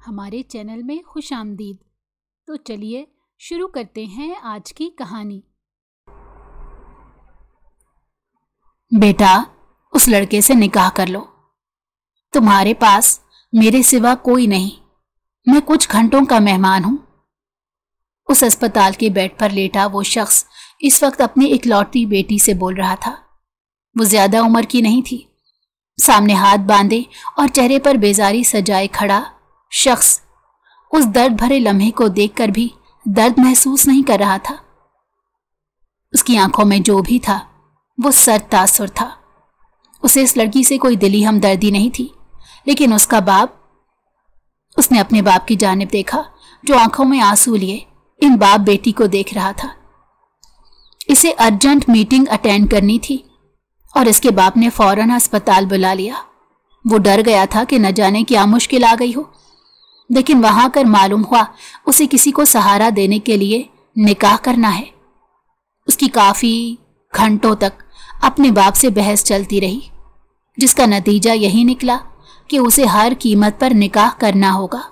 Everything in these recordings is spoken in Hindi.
हमारे चैनल में खुशामदीद। तो चलिए शुरू करते हैं आज की कहानी। बेटा, उस लड़के से निकाह कर लो। तुम्हारे पास मेरे सिवा कोई नहीं। मैं कुछ घंटों का मेहमान हूं। उस अस्पताल के बेड पर लेटा वो शख्स इस वक्त अपनी इकलौती बेटी से बोल रहा था। वो ज्यादा उम्र की नहीं थी। सामने हाथ बांधे और चेहरे पर बेजारी सजाए खड़ा शख्स उस दर्द भरे लम्हे को देखकर भी दर्द महसूस नहीं कर रहा था। उसकी आंखों में जो भी था वो सर तासुर था। उसे इस लड़की से कोई दिली हमदर्दी नहीं थी, लेकिन उसने अपने बाप की जानिब देखा जो आंखों में आंसू लिए इन बाप बेटी को देख रहा था। इसे अर्जेंट मीटिंग अटेंड करनी थी और इसके बाप ने फौरन अस्पताल बुला लिया। वो डर गया था कि न जाने क्या मुश्किल आ गई हो, लेकिन वहां कर मालूम हुआ उसे किसी को सहारा देने के लिए निकाह करना है। उसकी काफी घंटों तक अपने बाप से बहस चलती रही, जिसका नतीजा यही निकला कि उसे हर कीमत पर निकाह करना होगा।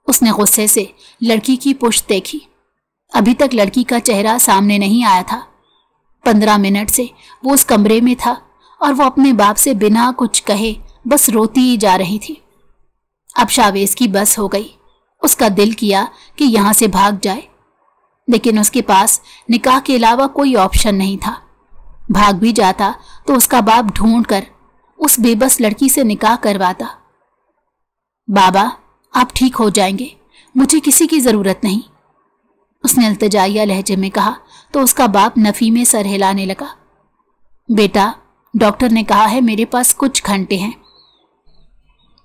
उसने गुस्से से लड़की की पुश्त देखी। अभी तक लड़की का चेहरा सामने नहीं आया था। 15 मिनट से वो उस कमरे में था और वो अपने बाप से बिना कुछ कहे बस रोती ही जा रही थी। अब शावेज की बस हो गई। उसका दिल किया कि यहां से भाग जाए, लेकिन उसके पास निकाह के अलावा कोई ऑप्शन नहीं था। भाग भी जाता तो उसका बाप ढूंढकर उस बेबस लड़की से निकाह करवाता। बाबा, आप ठीक हो जाएंगे, मुझे किसी की जरूरत नहीं, उसने इल्तिजाइया लहजे में कहा तो उसका बाप नफी में सर हिलाने लगा। बेटा, डॉक्टर ने कहा है मेरे पास कुछ घंटे हैं।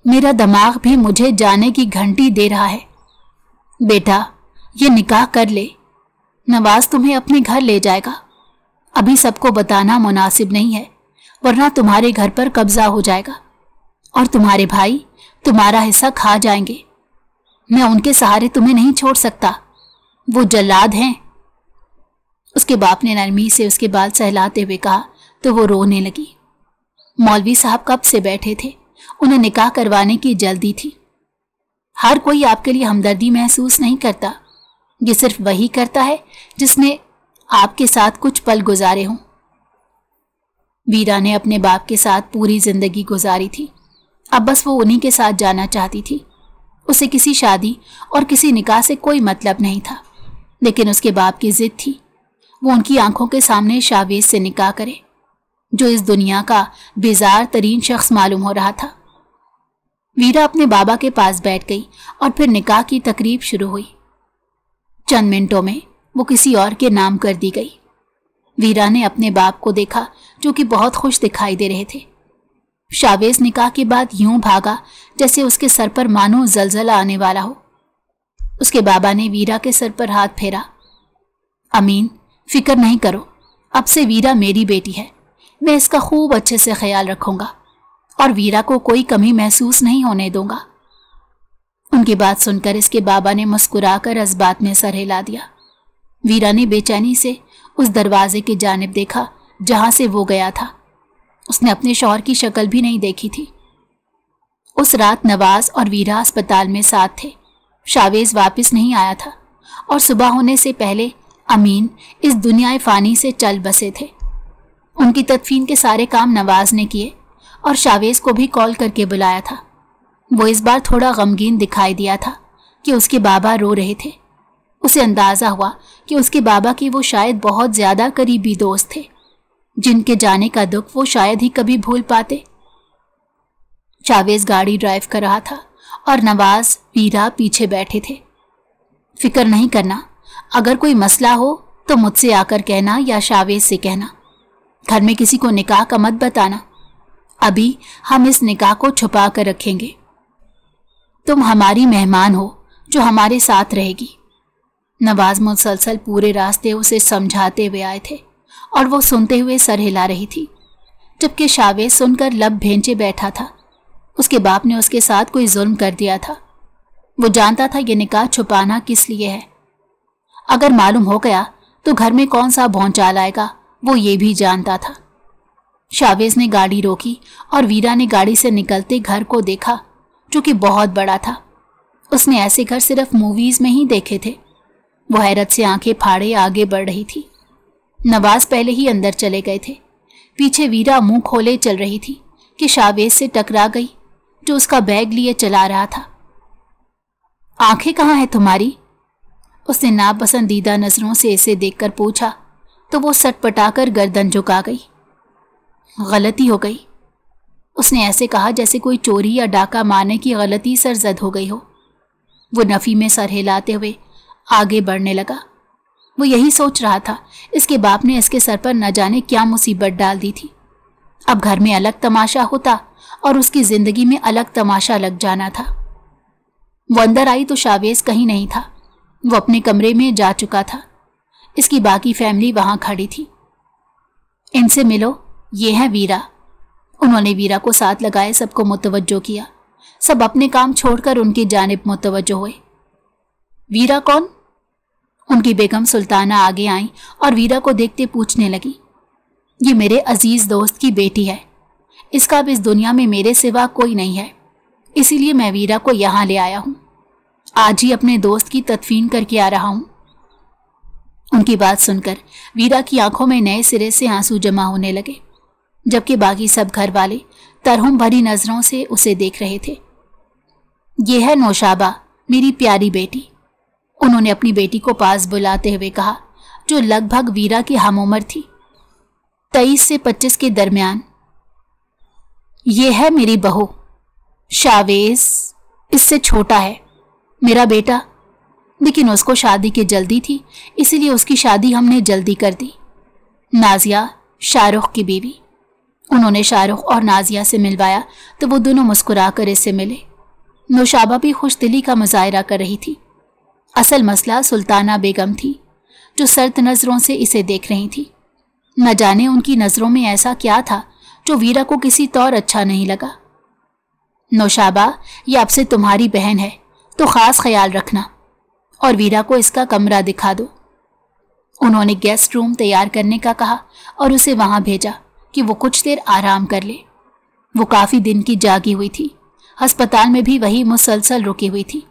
मेरा दिमाग भी मुझे जाने की घंटी दे रहा है। बेटा, ये निकाह कर ले, नवाज तुम्हें अपने घर ले जाएगा। अभी सबको बताना मुनासिब नहीं है, वरना तुम्हारे घर पर कब्जा हो जाएगा और तुम्हारे भाई तुम्हारा हिस्सा खा जाएंगे। मैं उनके सहारे तुम्हें नहीं छोड़ सकता, वो जल्लाद हैं। उसके बाप ने नरमी से उसके बाल सहलाते हुए कहा तो वो रोने लगी। मौलवी साहब कब से बैठे थे, उन्हें निकाह करवाने की जल्दी थी। हर कोई आपके लिए हमदर्दी महसूस नहीं करता, ये सिर्फ वही करता है जिसने आपके साथ कुछ पल गुजारे हों। वीरा ने अपने बाप के साथ पूरी जिंदगी गुजारी थी, अब बस वो उन्हीं के साथ जाना चाहती थी। उसे किसी शादी और किसी निकाह से कोई मतलब नहीं था, लेकिन उसके बाप की जिद थी वो उनकी आंखों के सामने शावेज से निकाह करे, जो इस दुनिया का बेजार तरीन शख्स मालूम हो रहा था। वीरा अपने बाबा के पास बैठ गई और फिर निकाह की तकरीब शुरू हुई। चंद मिनटों में वो किसी और के नाम कर दी गई। वीरा ने अपने बाप को देखा जो कि बहुत खुश दिखाई दे रहे थे। शावेज निकाह के बाद यूं भागा जैसे उसके सर पर मानो जलजला आने वाला हो। उसके बाबा ने वीरा के सर पर हाथ फेरा। अमीन, फिक्र नहीं करो, अब से वीरा मेरी बेटी है, मैं इसका खूब अच्छे से ख्याल रखूंगा और वीरा को कोई कमी महसूस नहीं होने दूंगा। उनकी बात सुनकर इसके बाबा ने मुस्कुराकर इस बात में सर हिला दिया। वीरा ने बेचैनी से उस दरवाजे की जानिब देखा जहां से वो गया था। उसने अपने शौहर की शक्ल भी नहीं देखी थी। उस रात नवाज और वीरा अस्पताल में साथ थे। शावेज वापस नहीं आया था और सुबह होने से पहले अमीन इस दुनिया फानी से चल बसे थे। उनकी तदफीन के सारे काम नवाज ने किए और शावेज को भी कॉल करके बुलाया था। वो इस बार थोड़ा गमगीन दिखाई दिया था कि उसके बाबा रो रहे थे। उसे अंदाजा हुआ कि उसके बाबा के वो शायद बहुत ज्यादा करीबी दोस्त थे, जिनके जाने का दुख वो शायद ही कभी भूल पाते। शावेज गाड़ी ड्राइव कर रहा था और नवाज वीरा पीछे बैठे थे। फिक्र नहीं करना, अगर कोई मसला हो तो मुझसे आकर कहना या शावेज से कहना। घर में किसी को निकाह का मत बताना, अभी हम इस निकाह को छुपा कर रखेंगे। तुम हमारी मेहमान हो जो हमारे साथ रहेगी। नवाज मुसलसल पूरे रास्ते उसे समझाते हुए आए थे और वो सुनते हुए सर हिला रही थी, जबकि शावेज सुनकर लब भेंचे बैठा था। उसके बाप ने उसके साथ कोई जुल्म कर दिया था। वो जानता था ये निकाह छुपाना किस लिए है। अगर मालूम हो गया तो घर में कौन सा भौंचाल आएगा, वो ये भी जानता था। शावेज ने गाड़ी रोकी और वीरा ने गाड़ी से निकलते घर को देखा, जो कि बहुत बड़ा था। उसने ऐसे घर सिर्फ मूवीज में ही देखे थे। वो हैरत से आंखें फाड़े आगे बढ़ रही थी। नवाज पहले ही अंदर चले गए थे। पीछे वीरा मुंह खोले चल रही थी कि शावेज से टकरा गई, जो उसका बैग लिए चला रहा था। आंखें कहाँ है तुम्हारी? उसने नापसंदीदा नजरों से इसे देखकर पूछा तो वो सटपटाकर गर्दन झुका गई। गलती हो गई, उसने ऐसे कहा जैसे कोई चोरी या डाका मारने की गलती सरजद हो गई हो। वो नफी में सर हिलाते हुए आगे बढ़ने लगा। वो यही सोच रहा था, इसके बाप ने इसके सर पर न जाने क्या मुसीबत डाल दी थी। अब घर में अलग तमाशा होता और उसकी जिंदगी में अलग तमाशा लग जाना था। वो अंदर आई तो शावेज कहीं नहीं था। वो अपने कमरे में जा चुका था। इसकी बाकी फैमिली वहां खड़ी थी। इनसे मिलो, ये है वीरा। उन्होंने वीरा को साथ लगाए सबको मुतवज्जो किया। सब अपने काम छोड़कर उनकी जानिब मुतवज्जो हुए। वीरा कौन? उनकी बेगम सुल्ताना आगे आई और वीरा को देखते पूछने लगी। ये मेरे अजीज दोस्त की बेटी है। इसका अब इस दुनिया में मेरे सिवा कोई नहीं है, इसीलिए मैं वीरा को यहाँ ले आया हूँ। आज ही अपने दोस्त की तदफीन करके आ रहा हूँ। उनकी बात सुनकर वीरा की आंखों में नए सिरे से आंसू जमा होने लगे, जबकि बाकी सब घर वाले तरहुम भरी नजरों से उसे देख रहे थे। ये है नौशाबा, मेरी प्यारी बेटी। उन्होंने अपनी बेटी को पास बुलाते हुए कहा, जो लगभग वीरा की हम उम्र थी, 23 से 25 के दरमियान। ये है मेरी बहू शावेज, इससे छोटा है मेरा बेटा, लेकिन उसको शादी की जल्दी थी, इसीलिए उसकी शादी हमने जल्दी कर दी। नाजिया शाहरुख की बीवी। उन्होंने शाहरुख और नाजिया से मिलवाया तो वो दोनों मुस्कुराकर इससे मिले। नौशाबा भी खुशदिली का मुजाहरा कर रही थी। असल मसला सुल्ताना बेगम थी, जो सर्द नजरों से इसे देख रही थी। न जाने उनकी नजरों में ऐसा क्या था जो वीरा को किसी तौर अच्छा नहीं लगा। नौशाबा, ये अब से तुम्हारी बहन है, तो खास ख्याल रखना, और वीरा को इसका कमरा दिखा दो। उन्होंने गेस्ट रूम तैयार करने का कहा और उसे वहां भेजा कि वो कुछ देर आराम कर ले। वो काफी दिन की जागी हुई थी। अस्पताल में भी वही मुसलसल रुकी हुई थी।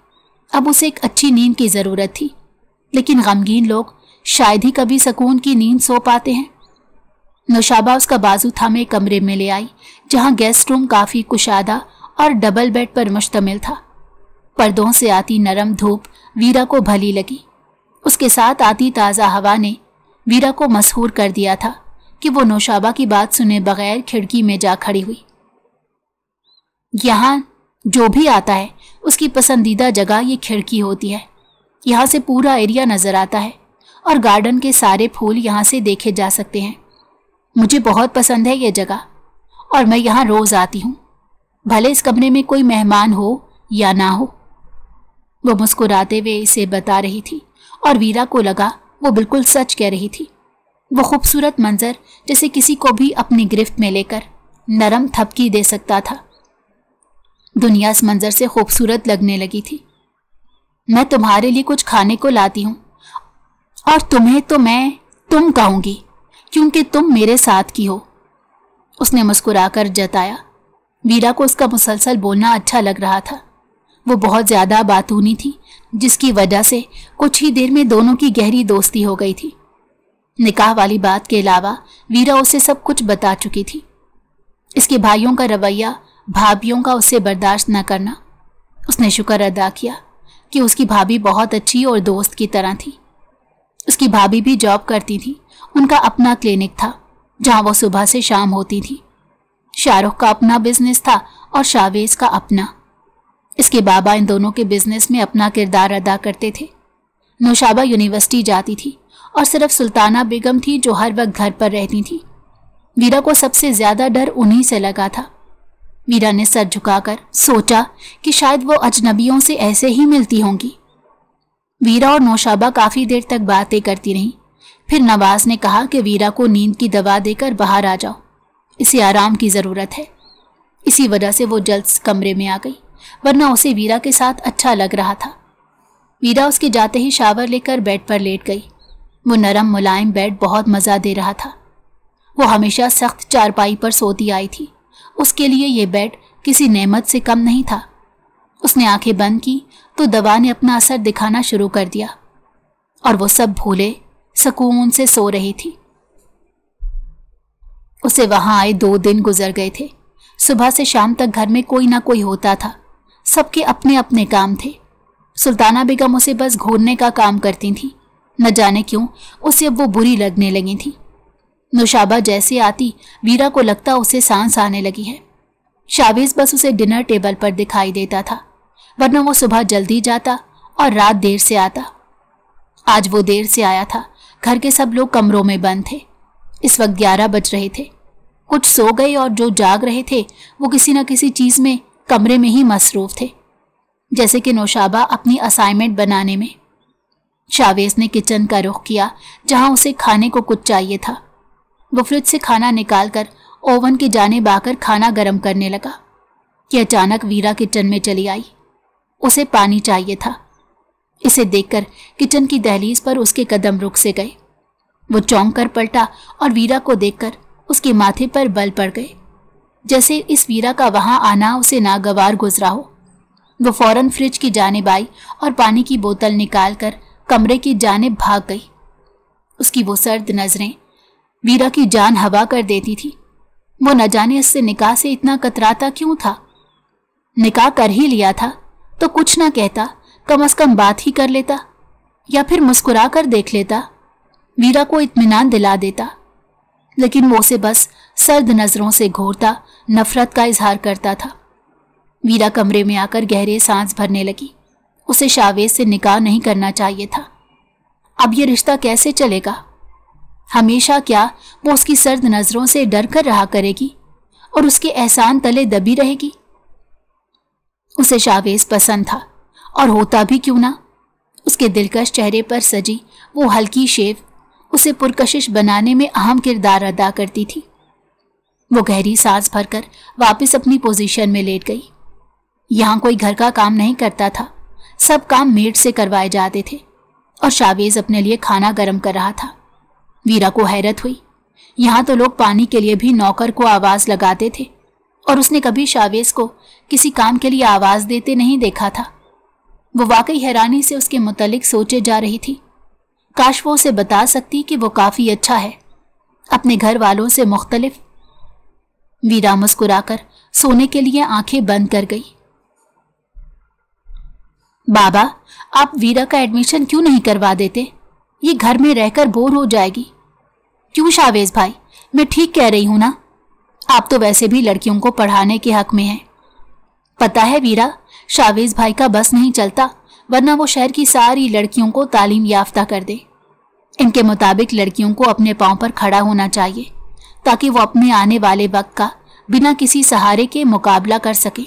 अब उसे एक अच्छी नींद की जरूरत थी, लेकिन गमगीन लोग शायद ही कभी सुकून की नींद सो पाते हैं। नौशाबा उसका बाजू थामे कमरे में ले आई, जहां गेस्ट रूम काफी कुशादा और डबल बेड पर मुश्तमिल था। पर्दों से आती नरम धूप वीरा को भली लगी। उसके साथ आती ताज़ा हवा ने वीरा को मसहूर कर दिया था कि वो नौशाबा की बात सुने बगैर खिड़की में जा खड़ी हुई। यहाँ जो भी आता है उसकी पसंदीदा जगह ये खिड़की होती है। यहाँ से पूरा एरिया नजर आता है और गार्डन के सारे फूल यहाँ से देखे जा सकते हैं। मुझे बहुत पसंद है ये जगह और मैं यहाँ रोज आती हूँ, भले इस कमरे में कोई मेहमान हो या ना हो। वो मुस्कुराते हुए इसे बता रही थी और वीरा को लगा वो बिल्कुल सच कह रही थी। वो खूबसूरत मंजर जैसे किसी को भी अपनी गिरफ्त में लेकर नरम थपकी दे सकता था। दुनिया इस मंजर से खूबसूरत लगने लगी थी। मैं तुम्हारे लिए कुछ खाने को लाती हूँ और तुम्हें तो मैं तुम कहूंगी, क्योंकि तुम मेरे साथ की हो, उसने मुस्कुराकर जताया। वीरा को उसका मुसलसल बोलना अच्छा लग रहा था। वो बहुत ज्यादा बातूनी थी, जिसकी वजह से कुछ ही देर में दोनों की गहरी दोस्ती हो गई थी। निकाह वाली बात के अलावा वीरा उसे सब कुछ बता चुकी थी। इसके भाइयों का रवैया, भाभियों का उससे बर्दाश्त न करना। उसने शुक्र अदा किया कि उसकी भाभी बहुत अच्छी और दोस्त की तरह थी। उसकी भाभी भी जॉब करती थी। उनका अपना क्लिनिक था जहां वो सुबह से शाम होती थी। शाहरुख का अपना बिजनेस था और शावेज का अपना। इसके बाबा इन दोनों के बिजनेस में अपना किरदार अदा करते थे। नौशाबा यूनिवर्सिटी जाती थी और सिर्फ सुल्ताना बेगम थी जो हर वक्त घर पर रहती थी। वीरा को सबसे ज्यादा डर उन्हीं से लगा था। वीरा ने सर झुकाकर सोचा कि शायद वो अजनबियों से ऐसे ही मिलती होंगी। वीरा और नौशाबा काफी देर तक बातें करती रहीं। फिर नवाज ने कहा कि वीरा को नींद की दवा देकर बाहर आ जाओ, इसे आराम की जरूरत है। इसी वजह से वो जल्द कमरे में आ गई, वरना उसे वीरा के साथ अच्छा लग रहा था। वीरा उसके जाते ही शावर लेकर बेड पर लेट गई। वो नरम मुलायम बेड बहुत मजा दे रहा था। वो हमेशा सख्त चारपाई पर सोती आई थी। उसके लिए ये बेड किसी नेमत से कम नहीं था। उसने आंखें बंद की तो दवा ने अपना असर दिखाना शुरू कर दिया और वो सब भूले सुकून से सो रही थी। उसे वहां आए 2 दिन गुजर गए थे। सुबह से शाम तक घर में कोई ना कोई होता था। सबके अपने अपने काम थे। सुल्ताना बेगम उसे बस घूरने का काम करती थी। न जाने क्यों उसे अब वो बुरी लगने लगी थी। नौशाबा जैसे आती वीरा को लगता उसे सांस आने लगी है। शावेज बस उसे डिनर टेबल पर दिखाई देता था, वरना वो सुबह जल्दी जाता और रात देर से आता। आज वो देर से आया था। घर के सब लोग कमरों में बंद थे। इस वक्त 11 बज रहे थे। कुछ सो गए और जो जाग रहे थे वो किसी न किसी चीज में कमरे में ही मसरूफ थे, जैसे कि नौशाबा अपनी असाइनमेंट बनाने में। शावेज ने किचन का रुख किया जहां उसे खाने को कुछ चाहिए था। वो फ्रिज से खाना निकालकर ओवन की जानिब आकर खाना गर्म करने लगा कि अचानक वीरा किचन में चली आई। उसे पानी चाहिए था। इसे देखकर किचन की दहलीज पर उसके कदम रुक से गए। वो चौंक कर पलटा और वीरा को देखकर उसके माथे पर बल पड़ गए, जैसे इस वीरा का वहां आना उसे नागवार गुजरा हो। वो फौरन फ्रिज की जानिब आई और पानी की बोतल निकालकर कमरे की जानिब भाग गई। उसकी वो सर्द नजरें वीरा की जान हवा कर देती थी। वो न जाने इससे निकाह से इतना कतराता क्यों था। निकाह कर ही लिया था तो कुछ ना कहता, कम से कम बात ही कर लेता या फिर मुस्कुरा कर देख लेता, वीरा को इत्मीनान दिला देता। लेकिन वो उसे बस सर्द नजरों से घूरता, नफरत का इजहार करता था। वीरा कमरे में आकर गहरे सांस भरने लगी। उसे शावेज से निकाह नहीं करना चाहिए था। अब ये रिश्ता कैसे चलेगा? हमेशा क्या वो उसकी सर्द नजरों से डर कर रहा करेगी और उसके एहसान तले दबी रहेगी? उसे शावेज पसंद था, और होता भी क्यों ना। उसके दिलकश चेहरे पर सजी वो हल्की शेव उसे पुरकशिश बनाने में अहम किरदार अदा करती थी। वो गहरी सांस भरकर वापस अपनी पोजीशन में लेट गई। यहां कोई घर का काम नहीं करता था। सब काम मेड से करवाए जाते थे और शावेज अपने लिए खाना गर्म कर रहा था। वीरा को हैरत हुई। यहां तो लोग पानी के लिए भी नौकर को आवाज लगाते थे और उसने कभी शावेज को किसी काम के लिए आवाज देते नहीं देखा था। वो वाकई हैरानी से उसके मुतालिक सोचे जा रही थी। काश वो उसे बता सकती कि वो काफी अच्छा है, अपने घर वालों से मुख्तलिफ। वीरा मुस्कुराकर सोने के लिए आंखें बंद कर गई। बाबा, आप वीरा का एडमिशन क्यों नहीं करवा देते? ये घर में रहकर बोर हो जाएगी। क्यों शावेज भाई, मैं ठीक कह रही हूं ना? आप तो वैसे भी लड़कियों को पढ़ाने के हक में हैं। पता है वीरा, शावेज भाई का बस नहीं चलता, वरना वो शहर की सारी लड़कियों को तालीम याफ्ता कर दे। इनके मुताबिक लड़कियों को अपने पांव पर खड़ा होना चाहिए ताकि वो अपने आने वाले वक्त का बिना किसी सहारे के मुकाबला कर सके।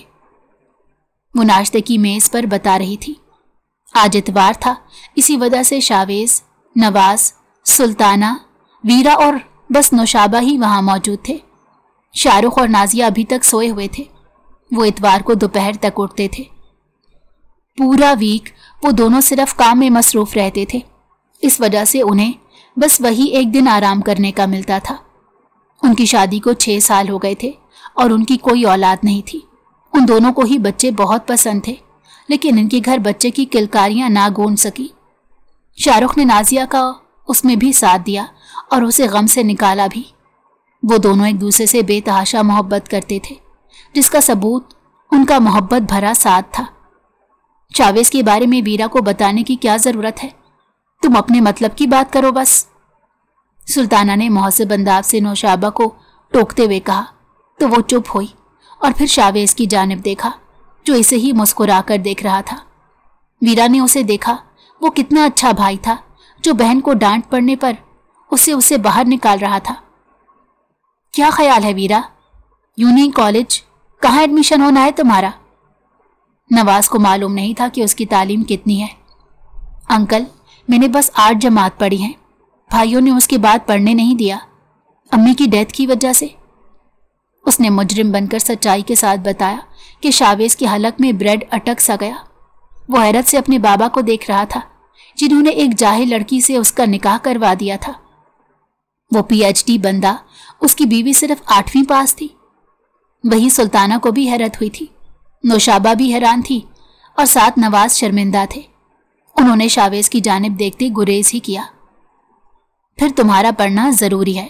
वो नाश्ते की मेज पर बता रही थी। आज इतवार था, इसी वजह से शावेज, नवाज, सुल्ताना, वीरा और बस नौशाबा ही वहां मौजूद थे। शाहरुख और नाजिया अभी तक सोए हुए थे। वो इतवार को दोपहर तक उठते थे। पूरा वीक वो दोनों सिर्फ काम में मसरूफ रहते थे। इस वजह से उन्हें बस वही एक दिन आराम करने का मिलता था। उनकी शादी को 6 साल हो गए थे और उनकी कोई औलाद नहीं थी। उन दोनों को ही बच्चे बहुत पसंद थे, लेकिन इनके घर बच्चे की किलकारियां ना गूंज सकी। शाहरुख ने नाजिया का उसमें भी साथ दिया और उसे गम से निकाला भी। वो दोनों एक दूसरे से बेतहाशा मोहब्बत करते थे, जिसका सबूत उनका मोहब्बत भरा साथ था। शावेज के बारे में वीरा को बताने की क्या जरूरत है? तुम अपने मतलब की बात करो बस। सुल्ताना ने मुहस्सिब अंदाज से नौशाबा को टोकते हुए कहा तो वो चुप हुई और फिर शावेज की जानिब देखा, जो इसे ही मुस्कुरा कर देख रहा था। वीरा ने उसे देखा। वो कितना अच्छा भाई था जो बहन को डांट पड़ने पर उसे बाहर निकाल रहा था। क्या ख्याल है वीरा, यूनी कॉलेज कहाँ एडमिशन होना है तुम्हारा? नवाज को मालूम नहीं था कि उसकी तालीम कितनी है। अंकल, मैंने बस 8 जमात पढ़ी हैं। भाइयों ने उसके बाद पढ़ने नहीं दिया, अम्मी की डेथ की वजह से। उसने मुजरिम बनकर सच्चाई के साथ बताया कि शावेज की हलक में ब्रेड अटक सा गया। वो हैरत से अपने बाबा को देख रहा था, जिन्होंने एक जाहिल लड़की से उसका निकाह करवा दिया था। वो PhD बंदा, उसकी बीवी सिर्फ 8वीं पास थी। वही सुल्ताना को भी हैरत हुई थी। नौशाबा भी हैरान थी और साथ नवाज शर्मिंदा थे। उन्होंने शावेज की जानिब देखते गुरेज ही किया। फिर तुम्हारा पढ़ना जरूरी है,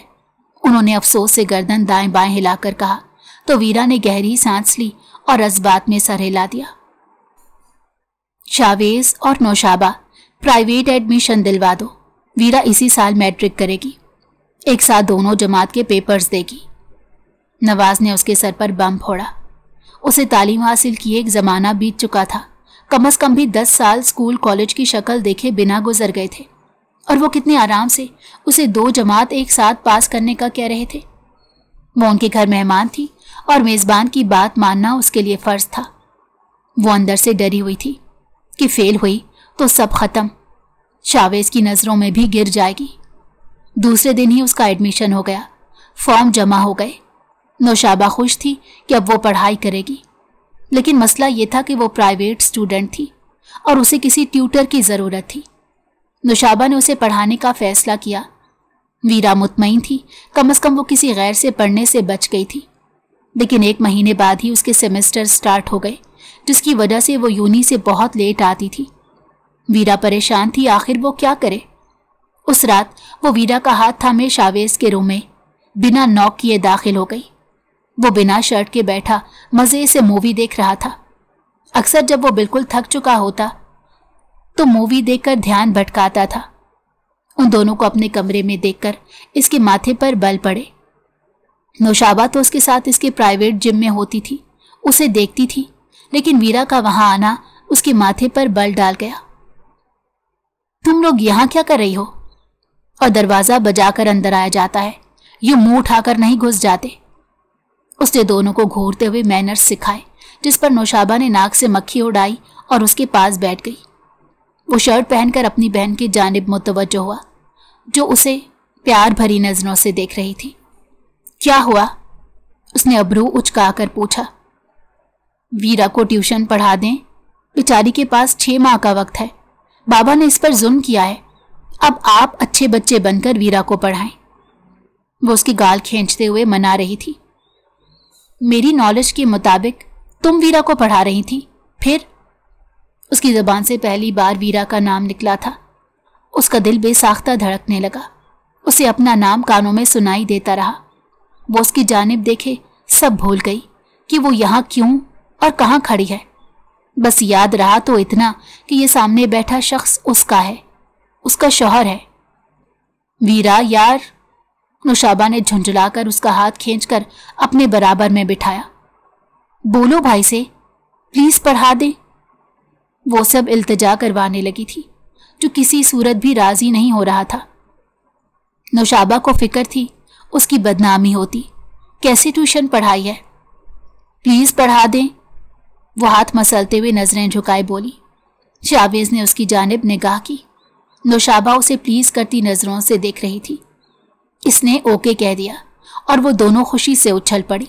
उन्होंने अफसोस से गर्दन दाएं बाएं हिलाकर कहा तो वीरा ने गहरी सांस ली और इस्बात में सर हिला दिया। शावेज और नौशाबा, प्राइवेट एडमिशन दिलवा दो। वीरा इसी साल मैट्रिक करेगी, एक साथ दोनों जमात के पेपर्स देगी। नवाज ने उसके सर पर बम फोड़ा। उसे तालीम हासिल किए एक जमाना बीत चुका था। कम से कम भी 10 साल स्कूल कॉलेज की शक्ल देखे बिना गुजर गए थे, और वो कितने आराम से उसे 2 जमात एक साथ पास करने का कह रहे थे। वो उनके घर मेहमान थी और मेजबान की बात मानना उसके लिए फर्ज था। वो अंदर से डरी हुई थी कि फेल हुई तो सब खत्म, शावेज की नजरों में भी गिर जाएगी। दूसरे दिन ही उसका एडमिशन हो गया, फॉर्म जमा हो गए। नौशाबा खुश थी कि अब वो पढ़ाई करेगी, लेकिन मसला ये था कि वो प्राइवेट स्टूडेंट थी और उसे किसी ट्यूटर की ज़रूरत थी। नौशाबा ने उसे पढ़ाने का फैसला किया। वीरा मुतमईन थी, कम से कम वो किसी गैर से पढ़ने से बच गई थी। लेकिन 1 महीने बाद ही उसके सेमेस्टर स्टार्ट हो गए, जिसकी वजह से वो यूनी से बहुत लेट आती थी। वीरा परेशान थी, आखिर वो क्या करे। उस रात वो वीरा का हाथ थामे शावेज के रूम में बिना नॉक किए दाखिल हो गई। वो बिना शर्ट के बैठा मज़े से मूवी देख रहा था। अक्सर जब वो बिल्कुल थक चुका होता तो मूवी देखकर ध्यान भटकाता था। उन दोनों को अपने कमरे में देखकर इसके माथे पर बल पड़े। नौशाबा तो उसके साथ इसके प्राइवेट जिम में होती थी, उसे देखती थी, लेकिन वीरा का वहां आना उसके माथे पर बल डाल गया। तुम लोग यहां क्या कर रही हो? और दरवाजा बजाकर अंदर आया जाता है, यूं मुंह उठाकर नहीं घुस जाते। उसने दोनों को घूरते हुए मैनर्स सिखाए, जिस पर नौशाबा ने नाक से मक्खी उड़ाई और उसके पास बैठ गई। वो शर्ट पहनकर अपनी बहन की जानिब मुतवज्जो हुआ, जो उसे प्यार भरी नजरों से देख रही थी। क्या हुआ? उसने अब्रू उचकाकर पूछा। वीरा को ट्यूशन पढ़ा दें, बेचारी के पास 6 माह का वक्त है। बाबा ने इस पर जुल्म किया है, अब आप अच्छे बच्चे बनकर वीरा को पढ़ाएं। वो उसकी गाल खींचते हुए मना रही थी। मेरी नॉलेज के मुताबिक तुम वीरा को पढ़ा रही थी, फिर? उसकी ज़बान से पहली बार वीरा का नाम निकला था। उसका दिल बेसाख्ता धड़कने लगा। उसे अपना नाम कानों में सुनाई देता रहा। वो उसकी जानिब देखे सब भूल गई कि वो यहाँ क्यों और कहाँ खड़ी है। बस याद रहा तो इतना कि ये सामने बैठा शख्स उसका है, उसका शौहर है। वीरा यार, नौशाबा ने झुंझलाकर उसका हाथ खींचकर अपने बराबर में बिठाया। बोलो भाई से, प्लीज पढ़ा दे। वो सब इल्तिजा करवाने लगी थी, जो किसी सूरत भी राजी नहीं हो रहा था। नौशाबा को फिक्र थी उसकी बदनामी होती, कैसे ट्यूशन पढ़ाई है, प्लीज पढ़ा दें। वो हाथ मसलते हुए नजरें झुकाए बोली। शावेज ने उसकी जानिब निगाह की। नौशाबा उसे प्लीज करती नजरों से देख रही थी। इसने ओके कह दिया और वो दोनों खुशी से उछल पड़ी।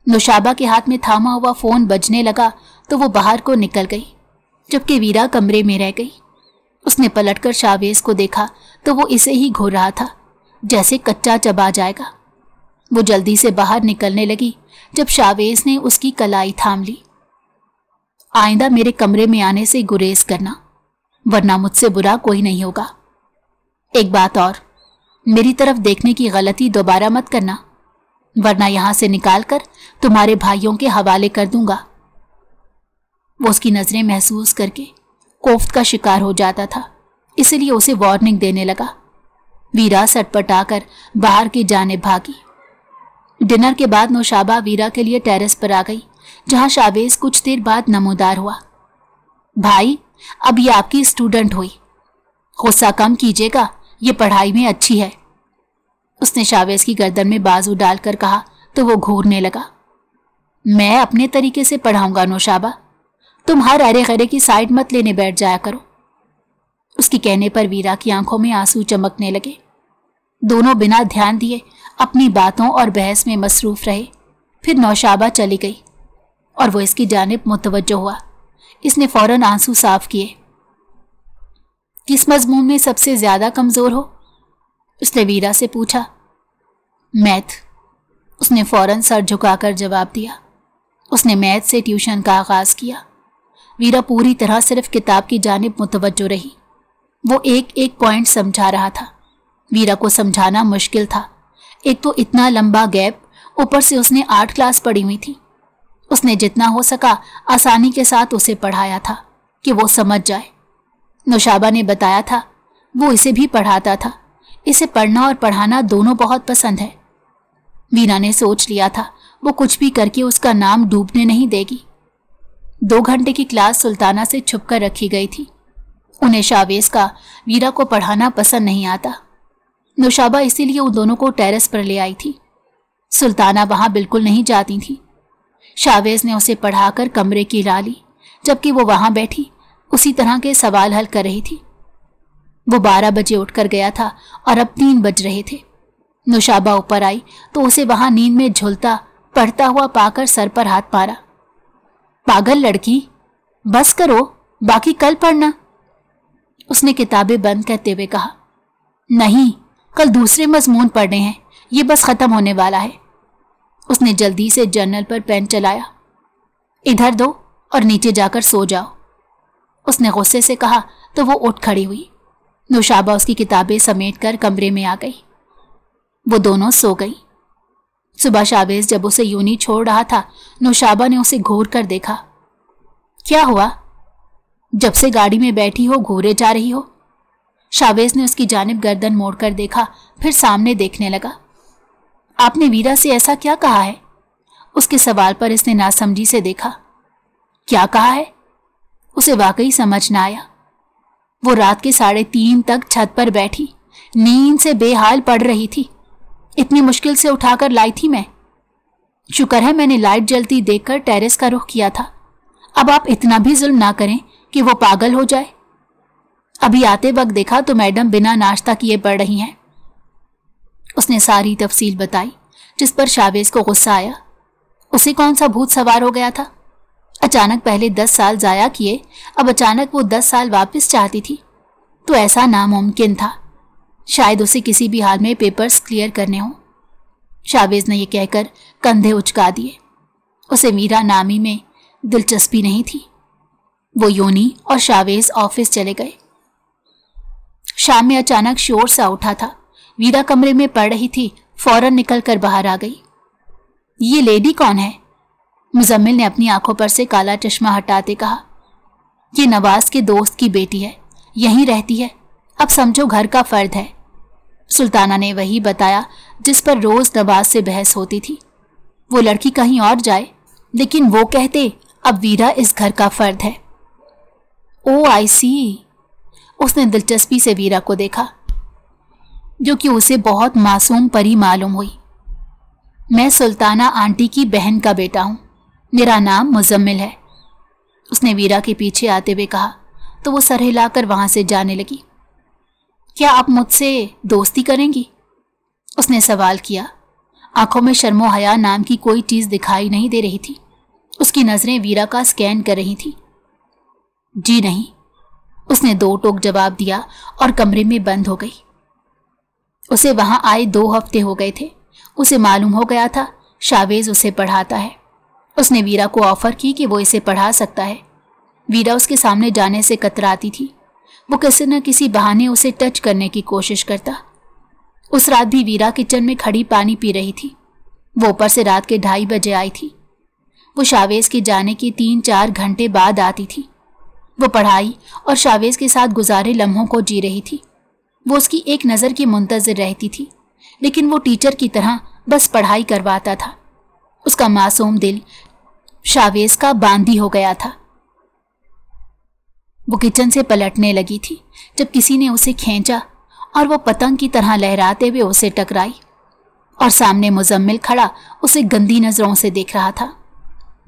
नौशाबा के हाथ में थामा हुआ फोन बजने लगा तो वो बाहर को निकल गई, जबकि वीरा कमरे में रह गई। उसने पलटकर शावेज को देखा तो वो इसे ही घूर रहा था, जैसे कच्चा चबा जाएगा। वो जल्दी से बाहर निकलने लगी जब शावेज ने उसकी कलाई थाम ली। आइंदा मेरे कमरे में आने से गुरेज करना, वरना मुझसे बुरा कोई नहीं होगा। एक बात और, मेरी तरफ देखने की गलती दोबारा मत करना, वरना यहां से निकालकर तुम्हारे भाइयों के हवाले कर दूंगा। वो उसकी नजरें महसूस करके कोफ्त का शिकार हो जाता था, इसलिए उसे वार्निंग देने लगा। वीरा सटपटाकर बाहर की जाने भागी। डिनर के बाद नौशाबा वीरा के लिए टेरेस पर आ गई, जहां शावेज कुछ देर बाद नमूदार हुआ। भाई, अब ये आपकी स्टूडेंट हुई, गुस्सा कम कीजिएगा, ये पढ़ाई में अच्छी है। उसने शावेज की गर्दन में बाजू डालकर कहा तो वो घूरने लगा। मैं अपने तरीके से पढ़ाऊंगा नौशाबा, तुम हर अरे गरे की साइड मत लेने बैठ जाया करो। उसके कहने पर वीरा की आंखों में आंसू चमकने लगे। दोनों बिना ध्यान दिए अपनी बातों और बहस में मसरूफ रहे। फिर नौशाबा चली गई और वो इसकी जानिब मुतवज्जो हुआ। इसने फौरन आंसू साफ किए। किस मजमून में सबसे ज्यादा कमजोर हो? उसने वीरा से पूछा। मैथ, उसने फौरन सर झुकाकर जवाब दिया। उसने मैथ से ट्यूशन का आगाज किया। वीरा पूरी तरह सिर्फ किताब की जानिब मुतवज्जो रही। वो एक एक पॉइंट समझा रहा था। वीरा को समझाना मुश्किल था। एक तो इतना लंबा गैप, ऊपर से उसने 8 क्लास पढ़ी हुई थी। उसने जितना हो सका आसानी के साथ उसे पढ़ाया था कि वो समझ जाए। नौशाबा ने बताया था वो इसे भी पढ़ाता था। इसे पढ़ना और पढ़ाना दोनों बहुत पसंद है। वीरा ने सोच लिया था वो कुछ भी करके उसका नाम डूबने नहीं देगी। 2 घंटे की क्लास सुल्ताना से छुप कर रखी गई थी। उन्हें शावेज का वीरा को पढ़ाना पसंद नहीं आता। नौशाबा इसीलिए उन दोनों को टेरेस पर ले आई थी। सुल्ताना वहां बिल्कुल नहीं जाती थी। शावेज ने उसे पढ़ाकर कमरे की ला ली, जबकि वो वहां बैठी उसी तरह के सवाल हल कर रही थी। वो 12 बजे उठकर गया था और अब 3 बज रहे थे। नौशाबा ऊपर आई तो उसे वहां नींद में झुलता पढ़ता हुआ पाकर सर पर हाथ मारा। पागल लड़की, बस करो, बाकी कल पढ़ना। उसने किताबें बंद करते हुए कहा। नहीं, कल दूसरे मजमून पढ़ने हैं, ये बस खत्म होने वाला है। उसने जल्दी से जर्नल पर पेन चलाया। इधर दो और नीचे जाकर सो जाओ, उसने गुस्से से कहा तो वो उठ खड़ी हुई। नौशाबा उसकी किताबें समेटकर कमरे में आ गई। वो दोनों सो गई। सुबह शावेज जब उसे यूनी छोड़ रहा था, नौशाबा ने उसे घूर कर देखा। क्या हुआ? जब से गाड़ी में बैठी हो घूरे जा रही हो? शावेज ने उसकी जानिब गर्दन मोड़कर देखा, फिर सामने देखने लगा। आपने वीरा से ऐसा क्या कहा है? उसके सवाल पर इसने नासमझी से देखा। क्या कहा है? उसे वाकई समझ न आया। वो रात के 3:30 तक छत पर बैठी नींद से बेहाल पड़ रही थी। इतनी मुश्किल से उठाकर लाई थी मैं। शुक्र है मैंने लाइट जलती देखकर टेरेस का रुख किया था। अब आप इतना भी जुल्म ना करें कि वो पागल हो जाए। अभी आते वक्त देखा तो मैडम बिना नाश्ता किए पड़ रही हैं। उसने सारी तफसील बताई, जिस पर शावेज को गुस्सा आया। उसे कौन सा भूत सवार हो गया था? अचानक पहले 10 साल जाया किए, अब अचानक वो 10 साल वापस चाहती थी, तो ऐसा नामुमकिन था। शायद उसे किसी भी हाल में पेपर्स क्लियर करने हों। शावेज ने यह कहकर कंधे उचका दिए। उसे मीरा नामी में दिलचस्पी नहीं थी। वो योनी और शावेज ऑफिस चले गए। शाम में अचानक शोर सा उठा था। वीरा कमरे में पड़ रही थी, फौरन निकलकर बाहर आ गई। ये लेडी कौन है? मुजम्मिल ने अपनी आंखों पर से काला चश्मा हटाते कहा। ये नवाज के दोस्त की बेटी है, यहीं रहती है, अब समझो घर का फर्द है। सुल्ताना ने वही बताया जिस पर रोज नवाज से बहस होती थी। वो लड़की कहीं और जाए, लेकिन वो कहते अब वीरा इस घर का फर्द है। ओ आई सी। उसने दिलचस्पी से वीरा को देखा, जो कि उसे बहुत मासूम परी मालूम हुई। मैं सुल्ताना आंटी की बहन का बेटा हूं, मेरा नाम मुजम्मिल है, उसने वीरा के पीछे आते हुए कहा, तो वो सर हिलाकर वहां से जाने लगी। क्या आप मुझसे दोस्ती करेंगी? उसने सवाल किया। आंखों में शर्मो हया नाम की कोई चीज दिखाई नहीं दे रही थी। उसकी नजरें वीरा का स्कैन कर रही थी। जी नहीं, उसने 2 टोक जवाब दिया और कमरे में बंद हो गई। उसे वहां आए 2 हफ्ते हो गए थे। उसे मालूम हो गया था शावेज उसे पढ़ाता है। उसने वीरा को ऑफर की कि वो इसे पढ़ा सकता है। वीरा उसके सामने जाने से कतराती थी। वो किसी न किसी बहाने उसे टच करने की कोशिश करता। उस रात भी वीरा किचन में खड़ी पानी पी रही थी। वो ऊपर से रात के 2:30 बजे आई थी। वो शावेज के जाने के 3-4 घंटे बाद आती थी। वो पढ़ाई और शावेज के साथ गुजारे लम्हों को जी रही थी। वो उसकी एक नज़र की मुंतज़िर रहती थी, लेकिन वो टीचर की तरह बस पढ़ाई करवाता था। उसका मासूम दिल शावेज का बांदी हो गया था। वो किचन से पलटने लगी थी जब किसी ने उसे खींचा और वो पतंग की तरह लहराते हुए उसे टकराई, और सामने मुजम्मिल खड़ा उसे गंदी नजरों से देख रहा था।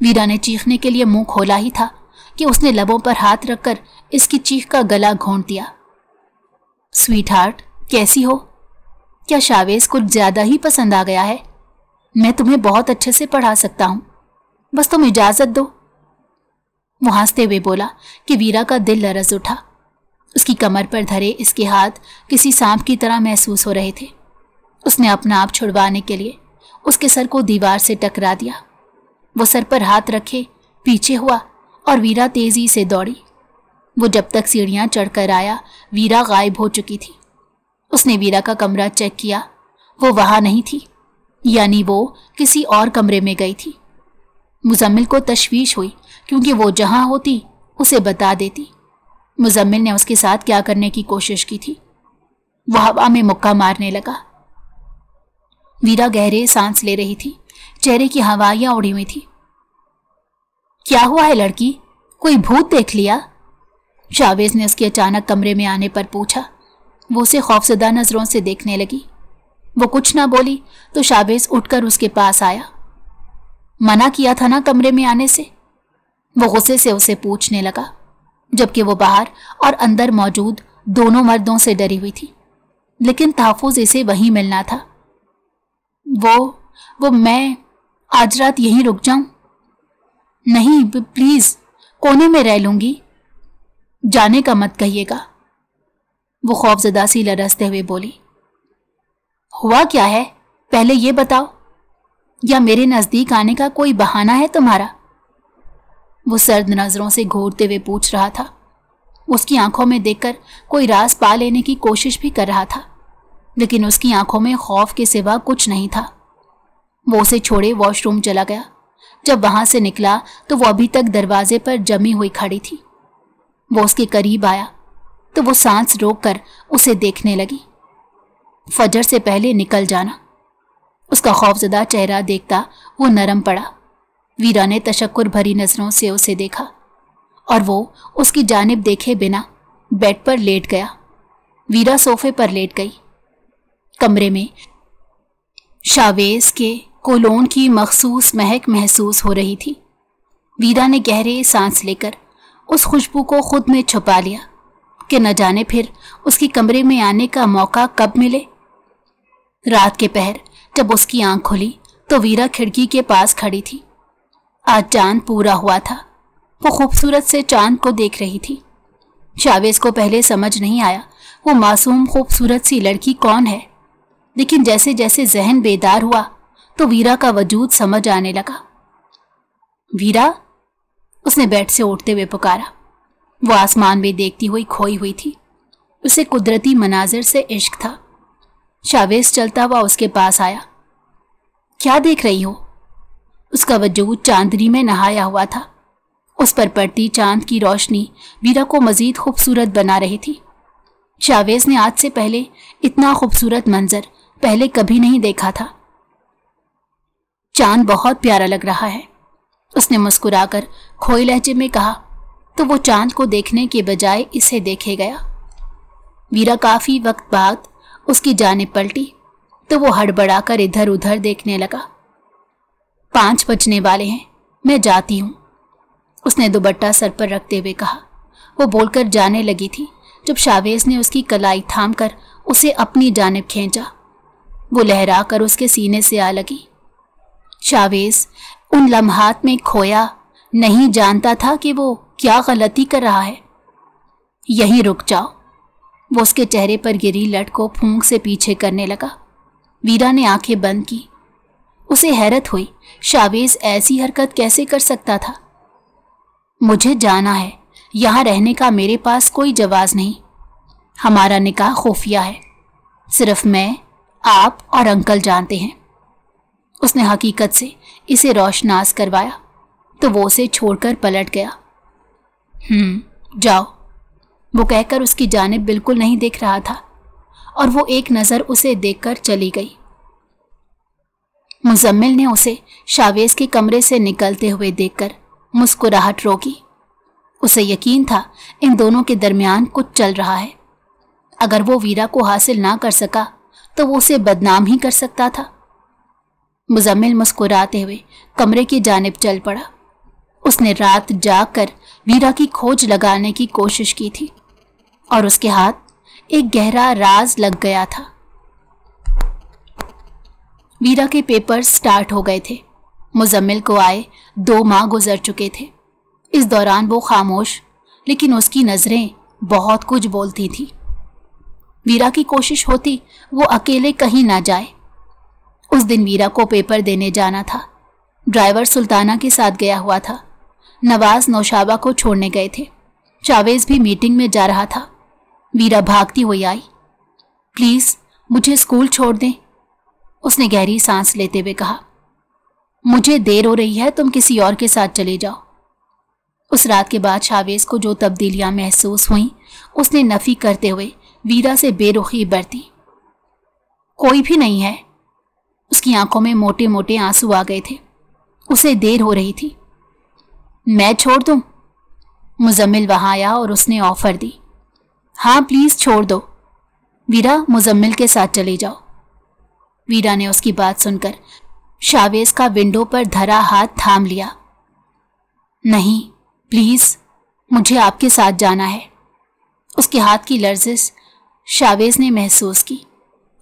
वीरा ने चीखने के लिए मुंह खोला ही था कि उसने लबों पर हाथ रखकर इसकी चीख का गला घोंट दिया। स्वीट हार्ट, कैसी हो? क्या शावेज कुछ ज्यादा ही पसंद आ गया है? मैं तुम्हें बहुत अच्छे से पढ़ा सकता हूं, बस तुम इजाजत दो। वो हंसते हुए बोला कि वीरा का दिल लरज उठा। उसकी कमर पर धरे इसके हाथ किसी सांप की तरह महसूस हो रहे थे। उसने अपना आप छुड़वाने के लिए उसके सर को दीवार से टकरा दिया। वो सर पर हाथ रखे पीछे हुआ और वीरा तेजी से दौड़ी। वो जब तक सीढ़ियां चढ़कर आया, वीरा गायब हो चुकी थी। उसने वीरा का कमरा चेक किया, वो वहां नहीं थी, यानी वो किसी और कमरे में गई थी। मुजम्मिल को तशवीश हुई, क्योंकि वो जहां होती उसे बता देती। मुजम्मिल ने उसके साथ क्या करने की कोशिश की थी। वो हवा में मुक्का मारने लगा। वीरा गहरे सांस ले रही थी, चेहरे की हवाइयां उड़ी हुई थी। क्या हुआ है लड़की, कोई भूत देख लिया? शावेज ने उसके अचानक कमरे में आने पर पूछा। वो उसे खौफजदा नजरों से देखने लगी। वो कुछ ना बोली तो शावेज उठकर उसके पास आया। मना किया था ना कमरे में आने से? वो गुस्से से उसे पूछने लगा, जबकि वो बाहर और अंदर मौजूद दोनों मर्दों से डरी हुई थी, लेकिन तहफ़्फ़ुज़ इसे वहीं मिलना था। वो मैं आज रात यहीं रुक जाऊं? नहीं प्लीज, कोने में रह लूंगी, जाने का मत कहिएगा। वो खौफजदा सी लरसते हुए बोली। हुआ क्या है, पहले ये बताओ, या मेरे नजदीक आने का कोई बहाना है तुम्हारा? वो सर्द नजरों से घूरते हुए पूछ रहा था। उसकी आंखों में देखकर कोई राज पा लेने की कोशिश भी कर रहा था, लेकिन उसकी आंखों में खौफ के सिवा कुछ नहीं था। वो उसे छोड़े वॉशरूम चला गया। जब वहां से निकला तो वो अभी तक दरवाजे पर जमी हुई खड़ी थी। वो उसके करीब आया तो वो सांस रोककर उसे देखने लगी। फजर से पहले निकल जाना। उसका खौफजदा चेहरा देखता वो नरम पड़ा। वीरा ने तशक्कुर भरी नजरों से उसे देखा और वो उसकी जानिब देखे बिना बेड पर लेट गया। वीरा सोफे पर लेट गई। कमरे में शावेज के कोलोन की मखसूस महक महसूस हो रही थी। वीरा ने गहरे सांस लेकर उस खुशबू को खुद में छुपा लिया कि न जाने फिर उसके कमरे में आने का मौका कब मिले। रात के पहर जब उसकी आंख खुली तो वीरा खिड़की के पास खड़ी थी। आज चांद पूरा हुआ था। वो खूबसूरत से चांद को देख रही थी। शावेज को पहले समझ नहीं आया वो मासूम खूबसूरत सी लड़की कौन है, लेकिन जैसे जैसे जहन बेदार हुआ तो वीरा का वजूद समझ आने लगा। वीरा, उसने बेड से उठते हुए पुकारा। वो आसमान में देखती हुई खोई हुई थी। उसे कुदरती मनाजिर से इश्क था। शावेज चलता हुआ उसके पास आया। क्या देख रही हो? उसका वजूद चांदनी में नहाया हुआ था। उस पर पड़ती चांद की रोशनी वीरा को मजीद खूबसूरत बना रही थी। शावेज ने आज से पहले इतना खूबसूरत मंजर पहले कभी नहीं देखा था। चांद बहुत प्यारा लग रहा है, उसने मुस्कुराकर खोई लहजे में कहा, तो वो चांद को देखने के बजाय इसे देखे गया। वीरा काफी वक्त बाद उसकी जानिब पलटी तो वो हड़बड़ाकर इधर उधर देखने लगा। 5 बजने वाले हैं, मैं जाती हूं, उसने दुपट्टा सर पर रखते हुए कहा। वो बोलकर जाने लगी थी जब शावेज ने उसकी कलाई थामकर उसे अपनी जानिब खींचा। वो लहरा कर उसके सीने से आ लगी। शावेज उन लम्हात में खोया नहीं जानता था कि वो क्या गलती कर रहा है। यहीं रुक जाओ, वो उसके चेहरे पर गिरी लट को फूंक से पीछे करने लगा। वीरा ने आंखें बंद की। उसे हैरत हुई, शावेज ऐसी हरकत कैसे कर सकता था। मुझे जाना है, यहां रहने का मेरे पास कोई जवाज नहीं। हमारा निकाह खुफिया है, सिर्फ मैं, आप और अंकल जानते हैं। उसने हकीकत से इसे रोशनास करवाया तो वो उसे छोड़कर पलट गया। जाओ, वो कहकर उसकी जानिब बिल्कुल नहीं देख रहा था और वो एक नजर उसे देखकर चली गई। मुजम्मिल ने उसे शावेज के कमरे से निकलते हुए देखकर मुस्कुराहट रोकी। उसे यकीन था इन दोनों के दरमियान कुछ चल रहा है। अगर वो वीरा को हासिल ना कर सका तो वो उसे बदनाम ही कर सकता था। मुजम्मिल मुस्कुराते हुए कमरे की जानिब चल पड़ा। उसने रात जागकर वीरा की खोज लगाने की कोशिश की थी और उसके हाथ एक गहरा राज लग गया था। वीरा के पेपर स्टार्ट हो गए थे। मुजम्मिल को आए 2 माह गुजर चुके थे। इस दौरान वो खामोश, लेकिन उसकी नजरें बहुत कुछ बोलती थी। वीरा की कोशिश होती वो अकेले कहीं ना जाए। उस दिन वीरा को पेपर देने जाना था। ड्राइवर सुल्ताना के साथ गया हुआ था। नवाज नौशाबा को छोड़ने गए थे। शावेज भी मीटिंग में जा रहा था। वीरा भागती हुई आई। प्लीज मुझे स्कूल छोड़ दें, उसने गहरी सांस लेते हुए कहा। मुझे देर हो रही है, तुम किसी और के साथ चले जाओ। उस रात के बाद शावेज को जो तब्दीलियां महसूस हुईं, उसने नफी करते हुए वीरा से बेरुखी बरती। कोई भी नहीं है। उसकी आंखों में मोटे मोटे आंसू आ गए थे। उसे देर हो रही थी। मैं छोड़ दूं? मुजम्मिल वहां आया और उसने ऑफर दी। हाँ प्लीज छोड़ दो। वीरा, मुजम्मिल के साथ चले जाओ। वीरा ने उसकी बात सुनकर शावेज का विंडो पर धरा हाथ थाम लिया। नहीं प्लीज, मुझे आपके साथ जाना है। उसके हाथ की लर्जिश शावेज ने महसूस की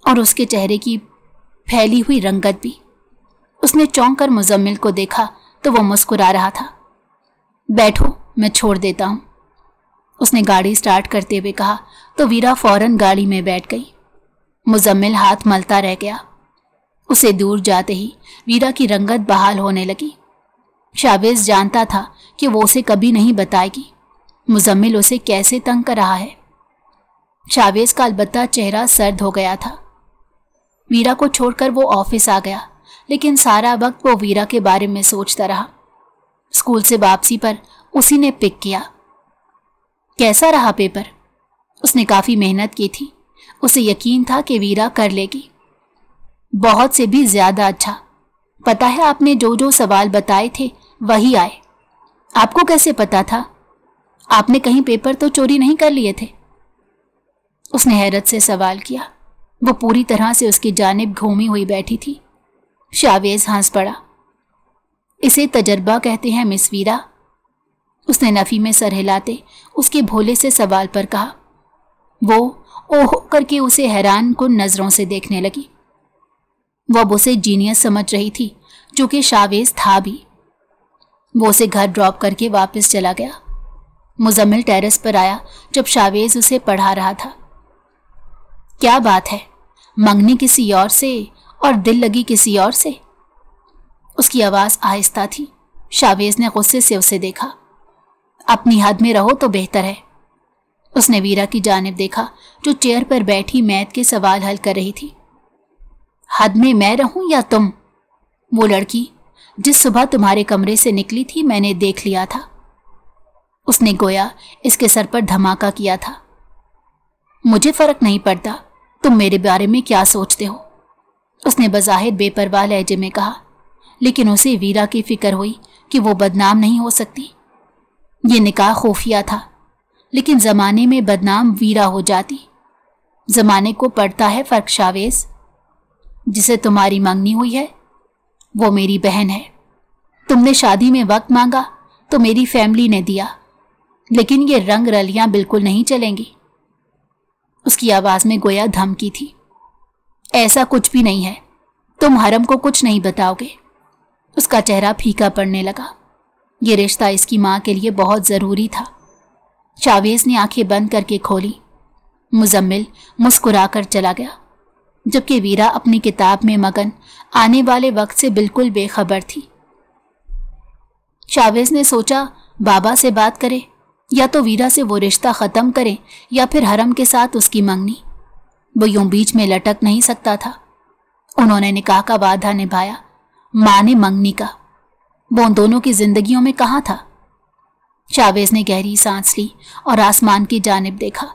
और उसके चेहरे की फैली हुई रंगत भी। उसने चौंक कर मुजम्मिल को देखा तो वो मुस्कुरा रहा था। बैठो, मैं छोड़ देता हूं, उसने गाड़ी स्टार्ट करते हुए कहा तो वीरा फौरन गाड़ी में बैठ गई। मुजम्मिल हाथ मलता रह गया। उसे दूर जाते ही वीरा की रंगत बहाल होने लगी। शावेज जानता था कि वो उसे कभी नहीं बताएगी मुजम्मिल उसे कैसे तंग कर रहा है। शावेज का अलबत्ता चेहरा सर्द हो गया था। वीरा को छोड़कर वो ऑफिस आ गया, लेकिन सारा वक्त वो वीरा के बारे में सोचता रहा। स्कूल से वापसी पर उसी ने पिक किया। कैसा रहा पेपर? उसने काफी मेहनत की थी। उसे यकीन था कि वीरा कर लेगी। बहुत से भी ज्यादा अच्छा। पता है, आपने जो जो सवाल बताए थे वही आए। आपको कैसे पता था? आपने कहीं पेपर तो चोरी नहीं कर लिए थे? उसने हैरत से सवाल किया। वो पूरी तरह से उसकी जानिब घूमी हुई बैठी थी। शावेज हंस पड़ा। इसे तजर्बा कहते हैं मिस वीरा, उसने नफी में सर हिलाते उसके भोले से सवाल पर कहा। वो ओहो करके उसे हैरान कुन नजरों से देखने लगी। वो अब उसे जीनियस समझ रही थी, जो कि शावेज था भी। वो उसे घर ड्रॉप करके वापस चला गया। मुजम्मिल टेरेस पर आया जब शावेज उसे पढ़ा रहा था। क्या बात है, मंगनी किसी और से और दिल लगी किसी और से? उसकी आवाज आहिस्ता थी। शावेज ने गुस्से से उसे देखा। अपनी हद में रहो तो बेहतर है। उसने वीरा की जानिब देखा जो चेयर पर बैठी मैथ के सवाल हल कर रही थी। हद में मैं रहूं या तुम? वो लड़की जिस सुबह तुम्हारे कमरे से निकली थी मैंने देख लिया था। उसने गोया इसके सर पर धमाका किया था। मुझे फर्क नहीं पड़ता तुम मेरे बारे में क्या सोचते हो, उसने बज़ाहिर बेपरवाह लहजे में कहा। लेकिन उसे वीरा की फिक्र हुई कि वो बदनाम नहीं हो सकती। ये निकाह खुफिया था, लेकिन जमाने में बदनाम वीरा हो जाती। जमाने को पड़ता है फर्क शावेज। जिसे तुम्हारी मंगनी हुई है वो मेरी बहन है। तुमने शादी में वक्त मांगा तो मेरी फैमिली ने दिया, लेकिन ये रंग रलियां बिल्कुल नहीं चलेंगी। उसकी आवाज में गोया धमकी थी। ऐसा कुछ भी नहीं है, तुम हरम को कुछ नहीं बताओगे। उसका चेहरा फीका पड़ने लगा। ये रिश्ता इसकी मां के लिए बहुत जरूरी था। शावेज ने आंखें बंद करके खोली। मुजम्मिल मुस्कुराकर चला गया, जबकि वीरा अपनी किताब में मगन आने वाले वक्त से बिल्कुल बेखबर थी। शावेज ने सोचा बाबा से बात करे, या तो वीरा से वो रिश्ता खत्म करे या फिर हरम के साथ उसकी मंगनी। वो यूं बीच में लटक नहीं सकता था। उन्होंने निकाह का वादा निभाया, मां ने मंगनी का। वो उन दोनों की जिंदगियों में कहाँ था? शावेज ने गहरी सांस ली और आसमान की जानिब देखा।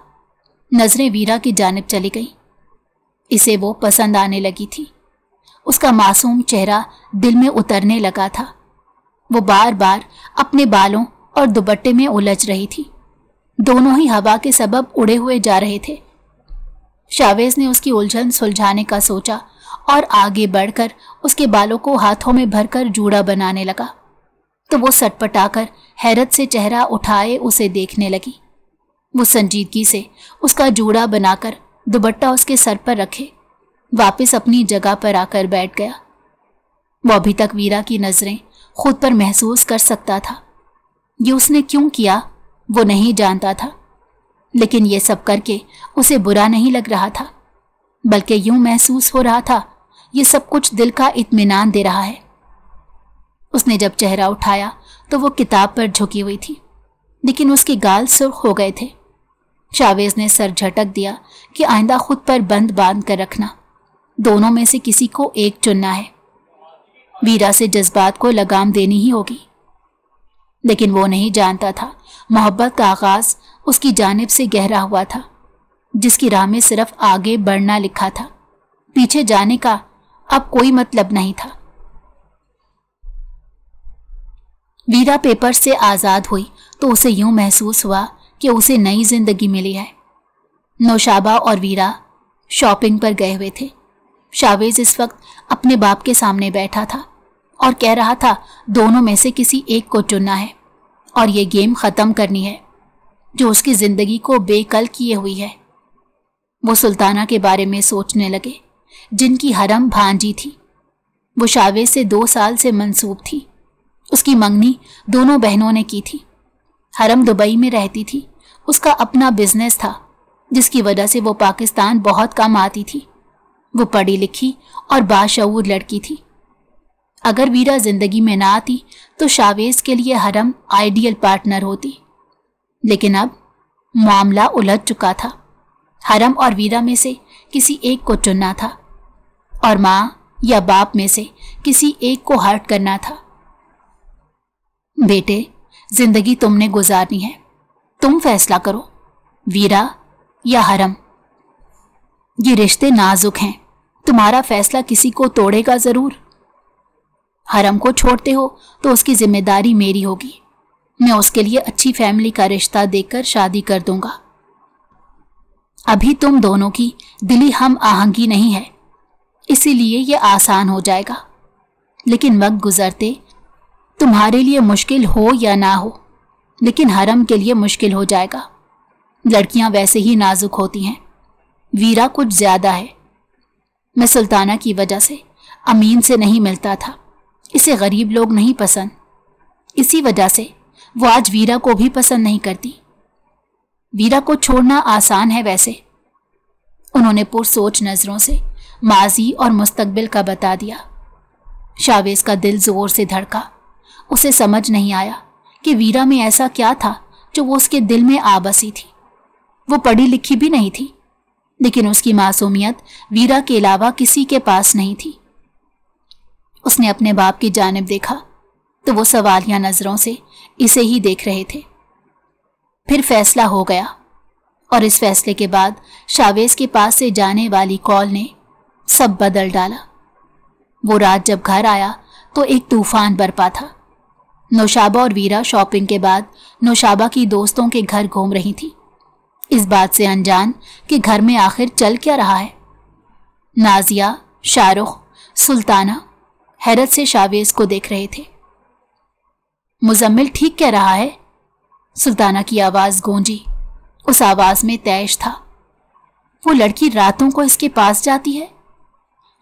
नजरें वीरा की जानिब चली गई। इसे वो पसंद आने लगी थी। उसका मासूम चेहरा दिल में उतरने लगा था। वो बार बार अपने बालों और दुपट्टे में उलझ रही थी। दोनों ही हवा के सबब उड़े हुए जा रहे थे। शावेज ने उसकी उलझन सुलझाने का सोचा और आगे बढ़कर उसके बालों को हाथों में भरकर जूड़ा बनाने लगा, तो वो सटपटाकर हैरत से चेहरा उठाए उसे देखने लगी। वो संजीदगी से उसका जूड़ा बनाकर दुपट्टा उसके सर पर रखे वापस अपनी जगह पर आकर बैठ गया। वो अभी तक वीरा की नजरें खुद पर महसूस कर सकता था। ये उसने क्यों किया वो नहीं जानता था, लेकिन ये सब करके उसे बुरा नहीं लग रहा था, बल्कि यूं महसूस हो रहा था ये सब कुछ दिल का इत्मीनान दे रहा है। उसने जब चेहरा उठाया तो वो किताब पर झुकी हुई थी, लेकिन उसके गाल सुर्ख हो गए थे। शावेज ने सर झटक दिया कि आइंदा खुद पर बंद बांध कर रखना, दोनों में से किसी को एक चुनना है। वीरा से जज्बात को लगाम देनी ही होगी। लेकिन वो नहीं जानता था मोहब्बत का आगाज उसकी जानिब से गहरा हुआ था, जिसकी राह में सिर्फ आगे बढ़ना लिखा था, पीछे जाने का अब कोई मतलब नहीं था। वीरा पेपर से आजाद हुई तो उसे यूं महसूस हुआ कि उसे नई जिंदगी मिली है। नौशाबा और वीरा शॉपिंग पर गए हुए थे। शावेज इस वक्त अपने बाप के सामने बैठा था और कह रहा था दोनों में से किसी एक को चुनना है और ये गेम खत्म करनी है जो उसकी जिंदगी को बेकल किए हुई है। वो सुल्ताना के बारे में सोचने लगे, जिनकी हरम भांजी थी। वो शावेज से 2 साल से मंसूब थी। उसकी मंगनी दोनों बहनों ने की थी। हरम दुबई में रहती थी। उसका अपना बिजनेस था, जिसकी वजह से वो पाकिस्तान बहुत कम आती थी। वो पढ़ी लिखी और बाशऊर लड़की थी। अगर वीरा जिंदगी में ना आती तो शावेज के लिए हरम आइडियल पार्टनर होती। लेकिन अब मामला उलझ चुका था। हरम और वीरा में से किसी एक को चुनना था और माँ या बाप में से किसी एक को हर्ट करना था। बेटे, जिंदगी तुमने गुजारनी है, तुम फैसला करो, वीरा या हरम। ये रिश्ते नाजुक हैं, तुम्हारा फैसला किसी को तोड़ेगा जरूर। हरम को छोड़ते हो तो उसकी जिम्मेदारी मेरी होगी। मैं उसके लिए अच्छी फैमिली का रिश्ता देखकर शादी कर दूंगा। अभी तुम दोनों की दिली हम आहंगी नहीं है, इसीलिए ये आसान हो जाएगा। लेकिन वक्त गुजरते तुम्हारे लिए मुश्किल हो या ना हो, लेकिन हरम के लिए मुश्किल हो जाएगा। लड़कियां वैसे ही नाजुक होती हैं, वीरा कुछ ज्यादा है। मैं सुल्ताना की वजह से अमीन से नहीं मिलता था। इसे गरीब लोग नहीं पसंद। इसी वजह से वो आज वीरा को भी पसंद नहीं करती। वीरा को छोड़ना आसान है वैसे। उन्होंने पुरसोच नजरों से माजी और मुस्तकबिल का बता दिया। शावेज का दिल जोर से धड़का। उसे समझ नहीं आया कि वीरा में ऐसा क्या था जो वो उसके दिल में आ बसी थी। वो पढ़ी लिखी भी नहीं थी, लेकिन उसकी मासूमियत वीरा के अलावा किसी के पास नहीं थी। उसने अपने बाप की जानिब देखा तो वो सवालिया नजरों से इसे ही देख रहे थे। फिर फैसला हो गया और इस फैसले के बाद शावेज के पास से जाने वाली कॉल ने सब बदल डाला। वो रात जब घर आया तो एक तूफान बरपा था। नौशाबा और वीरा शॉपिंग के बाद नौशाबा की दोस्तों के घर घूम रही थी, इस बात से अनजान कि घर में आखिर चल क्या रहा है। नाजिया, शाहरुख, सुल्ताना हैरत से शावेज को देख रहे थे। मुजम्मिल ठीक कह रहा है, सुल्ताना की आवाज गूंजी। उस आवाज में तैश था। वो लड़की रातों को इसके पास जाती है।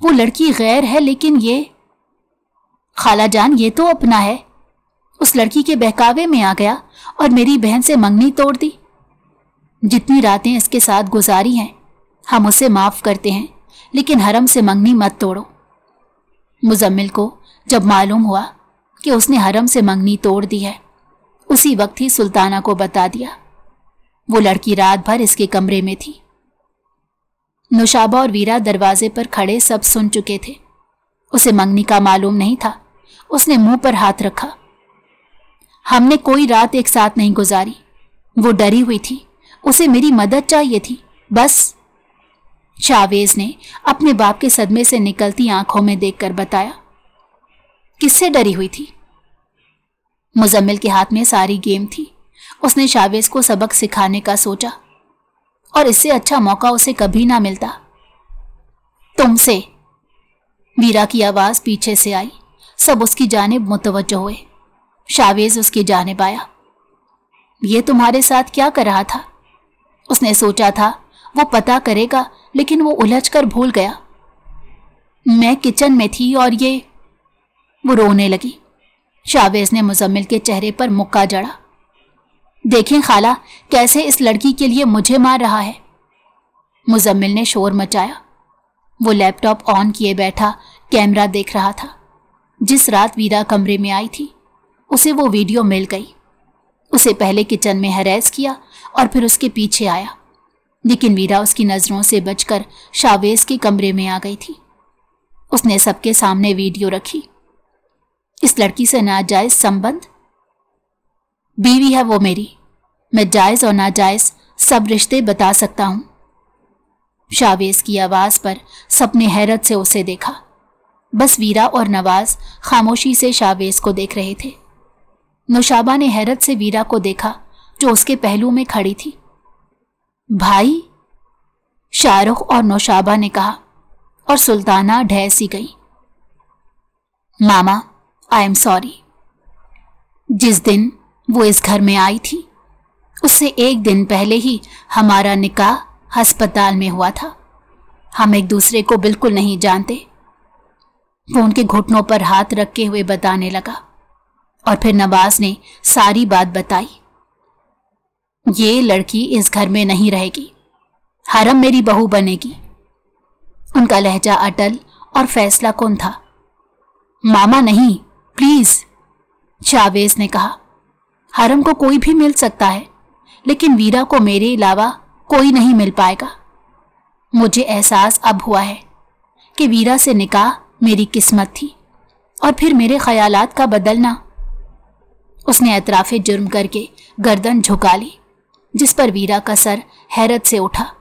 वो लड़की गैर है, लेकिन ये खाला जान ये तो अपना है। उस लड़की के बहकावे में आ गया और मेरी बहन से मंगनी तोड़ दी। जितनी रातें इसके साथ गुजारी हैं हम उसे माफ करते हैं, लेकिन हरम से मंगनी मत तोड़ो। मुजम्मिल को जब मालूम हुआ कि उसने हरम से मंगनी तोड़ दी है, उसी वक्त ही सुल्ताना को बता दिया। वो लड़की रात भर इसके कमरे में थी। नौशाबा और वीरा दरवाजे पर खड़े सब सुन चुके थे। उसे मंगनी का मालूम नहीं था। उसने मुंह पर हाथ रखा। हमने कोई रात एक साथ नहीं गुजारी। वो डरी हुई थी, उसे मेरी मदद चाहिए थी, बस। शावेज ने अपने बाप के सदमे से निकलती आंखों में देखकर बताया। किससे डरी हुई थी? मुजम्मिल के हाथ में सारी गेम थी। उसने शावेज को सबक सिखाने का सोचा और इससे अच्छा मौका उसे कभी ना मिलता। तुमसे। वीरा की आवाज पीछे से आई। सब उसकी जानिब मुतवज्जो हुए। शावेज उसकी जानिब आया। ये तुम्हारे साथ क्या कर रहा था? उसने सोचा था वो पता करेगा, लेकिन वो उलझकर भूल गया। मैं किचन में थी और ये। वो रोने लगी। शावेज ने मुजम्मिल के चेहरे पर मुक्का जड़ा। देखें खाला, कैसे इस लड़की के लिए मुझे मार रहा है। मुजम्मिल ने शोर मचाया। वो लैपटॉप ऑन किए बैठा कैमरा देख रहा था। जिस रात वीरा कमरे में आई थी उसे वो वीडियो मिल गई। उसे पहले किचन में हैरेस किया और फिर उसके पीछे आया, लेकिन वीरा उसकी नजरों से बचकर शावेज के कमरे में आ गई थी। उसने सबके सामने वीडियो रखी। इस लड़की से नाजायज संबंध? बीवी है वो मेरी, मैं जायज और नाजायज सब रिश्ते बता सकता हूं। शावेज की आवाज पर सबने हैरत से उसे देखा। बस वीरा और नवाज खामोशी से शावेज को देख रहे थे। नौशाबा ने हैरत से वीरा को देखा जो उसके पहलू में खड़ी थी। भाई, शाहरुख और नौशाबा ने कहा और सुल्ताना ढह सी गई। मामा, आई एम सॉरी। जिस दिन वो इस घर में आई थी उससे एक दिन पहले ही हमारा निकाह अस्पताल में हुआ था। हम एक दूसरे को बिल्कुल नहीं जानते। वो उनके घुटनों पर हाथ रखे हुए बताने लगा और फिर नवाज ने सारी बात बताई। ये लड़की इस घर में नहीं रहेगी, हरम मेरी बहू बनेगी। उनका लहजा अटल और फैसला कुन था। मामा नहीं, प्लीज, शावेज ने कहा। हरम को कोई भी मिल सकता है, लेकिन वीरा को मेरे अलावा कोई नहीं मिल पाएगा। मुझे एहसास अब हुआ है कि वीरा से निकाह मेरी किस्मत थी और फिर मेरे ख्यालात का बदलना। उसने एतराफे जुर्म करके गर्दन झुका ली, जिस पर वीरा का सर हैरत से उठा।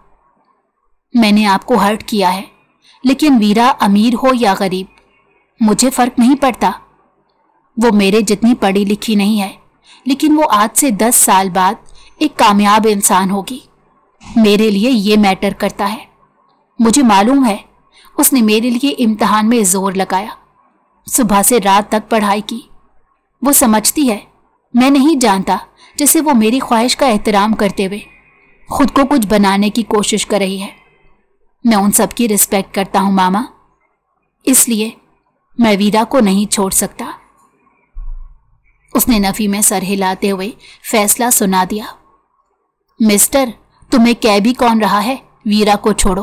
मैंने आपको हर्ट किया है, लेकिन वीरा अमीर हो या गरीब मुझे फर्क नहीं पड़ता। वो मेरे जितनी पढ़ी लिखी नहीं है, लेकिन वो आज से 10 साल बाद एक कामयाब इंसान होगी। मेरे लिए ये मैटर करता है। मुझे मालूम है उसने मेरे लिए इम्तिहान में जोर लगाया, सुबह से रात तक पढ़ाई की। वो समझती है मैं नहीं जानता, जैसे वो मेरी ख्वाहिश का एहतराम करते हुए खुद को कुछ बनाने की कोशिश कर रही है। मैं उन सब की रिस्पेक्ट करता हूं मामा, इसलिए मैं वीरा को नहीं छोड़ सकता। उसने नफी में सर हिलाते हुए फैसला सुना दिया। मिस्टर, तुम्हें कह भी कौन रहा है, वीरा को छोड़ो।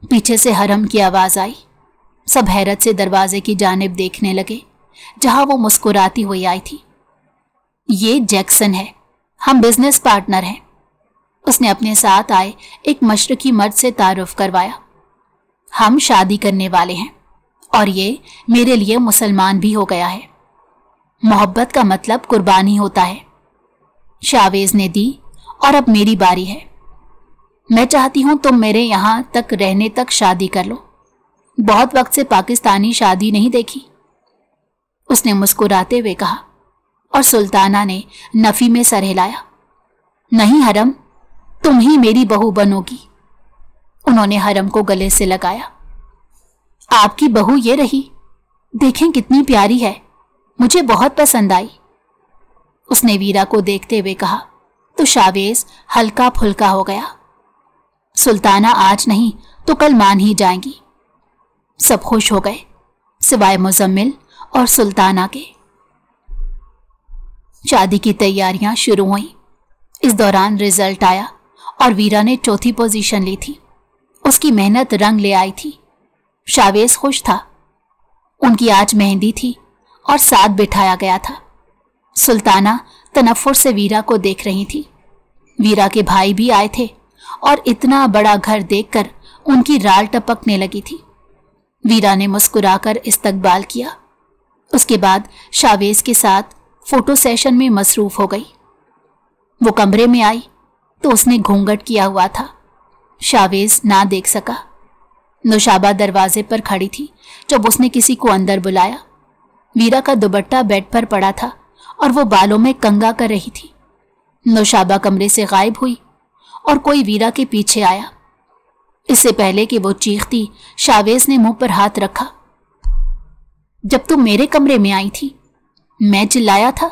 पीछे से हरम की आवाज आई। सब हैरत से दरवाजे की जानिब देखने लगे जहां वो मुस्कुराती हुई आई थी। ये जैक्सन है, हम बिजनेस पार्टनर हैं। उसने अपने साथ आए एक मशरकी मर्द से तारुफ करवाया। हम शादी करने वाले हैं और ये मेरे लिए मुसलमान भी हो गया है। मोहब्बत का मतलब कुर्बानी होता है। शावेज ने दी और अब मेरी बारी है। मैं चाहती हूं तुम मेरे यहां तक रहने तक शादी कर लो। बहुत वक्त से पाकिस्तानी शादी नहीं देखी, उसने मुस्कुराते हुए कहा और सुल्ताना ने नफी में सर हिलाया। नहीं हरम, तुम ही मेरी बहू बनोगी। उन्होंने हरम को गले से लगाया। आपकी बहू ये रही, देखें कितनी प्यारी है, मुझे बहुत पसंद आई। उसने वीरा को देखते हुए कहा तो शावेज हल्का फुल्का हो गया। सुल्ताना आज नहीं तो कल मान ही जाएंगी। सब खुश हो गए सिवाय मुजम्मिल और सुल्ताना के। शादी की तैयारियां शुरू हुई। इस दौरान रिजल्ट आया और वीरा ने चौथी पोजीशन ली थी। उसकी मेहनत रंग ले आई थी। शावेज खुश था। उनकी आज मेहंदी थी और साथ बिठाया गया था। सुल्ताना तनफ्फुर से वीरा को देख रही थी। वीरा के भाई भी आए थे और इतना बड़ा घर देखकर उनकी राल टपकने लगी थी। वीरा ने मुस्कुराकर इस्तकबाल किया। उसके बाद शावेज के साथ फोटो सेशन में मसरूफ हो गई। वो कमरे में आई तो उसने घूंघट किया हुआ था। शावेज ना देख सका। नौशाबा दरवाजे पर खड़ी थी जब उसने किसी को अंदर बुलाया। वीरा का दुपट्टा बेड पर पड़ा था और वो बालों में कंघा कर रही थी। नौशाबा कमरे से गायब हुई और कोई वीरा के पीछे आया। इससे पहले कि वो चीखती, शावेज ने मुंह पर हाथ रखा। जब तुम मेरे कमरे में आई थी मैं चिल्लाया था?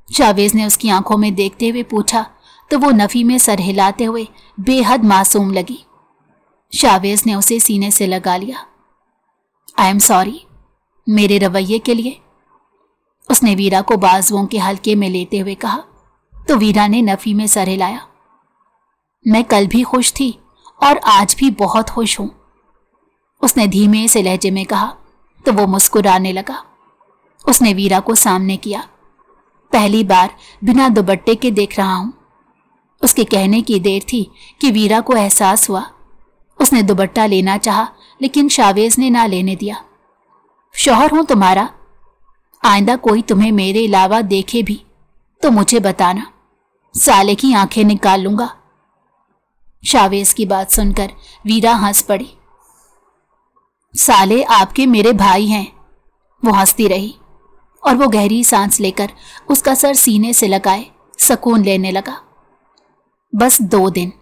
शावेज ने उसकी आंखों में देखते हुए पूछा तो वो नफी में सर हिलाते हुए बेहद मासूम लगी। शावेज ने उसे सीने से लगा लिया। आई एम सॉरी मेरे रवैये के लिए, उसने वीरा को बाजुओं के हल्के में लेते हुए कहा तो वीरा ने नफी में सर हिलाया। मैं कल भी खुश थी और आज भी बहुत खुश हूं, उसने धीमे से लहजे में कहा तो वो मुस्कुराने लगा। उसने वीरा को सामने किया। पहली बार बिना दुपट्टे के देख रहा हूं। उसके कहने की देर थी कि वीरा को एहसास हुआ। उसने दुपट्टा लेना चाहा, लेकिन शावेज ने ना लेने दिया। शौहर हूं तुम्हारा, आइंदा कोई तुम्हें मेरे अलावा देखे भी तो मुझे बताना, साले की आंखें निकाल लूंगा। शावेज की बात सुनकर वीरा हंस पड़ी। साले आपके मेरे भाई हैं। वो हंसती रही और वो गहरी सांस लेकर उसका सर सीने से लगाए सुकून लेने लगा। बस 2 दिन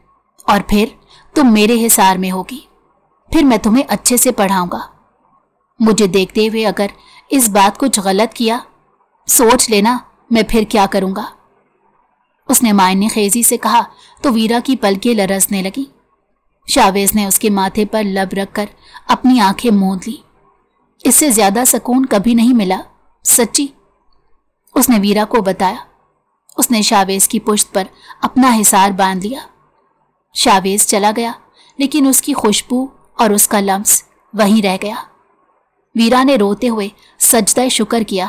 और फिर तुम मेरे हिसार में होगी। फिर मैं तुम्हें अच्छे से पढ़ाऊंगा। मुझे देखते हुए अगर इस बात कुछ गलत किया, सोच लेना मैं फिर क्या करूंगा। उसने मायने खेजी से कहा तो वीरा की पलकें लरसने लगी। शावेज ने उसके माथे पर लब रखकर अपनी आंखें मूंद ली। इससे ज्यादा सुकून कभी नहीं मिला, सच्ची, उसने वीरा को बताया। उसने शावेज की पुश्त पर अपना हिसार बांध लिया। शावेज चला गया, लेकिन उसकी खुशबू और उसका लम्स वहीं रह गया। वीरा ने रोते हुए सजदा शुक्र किया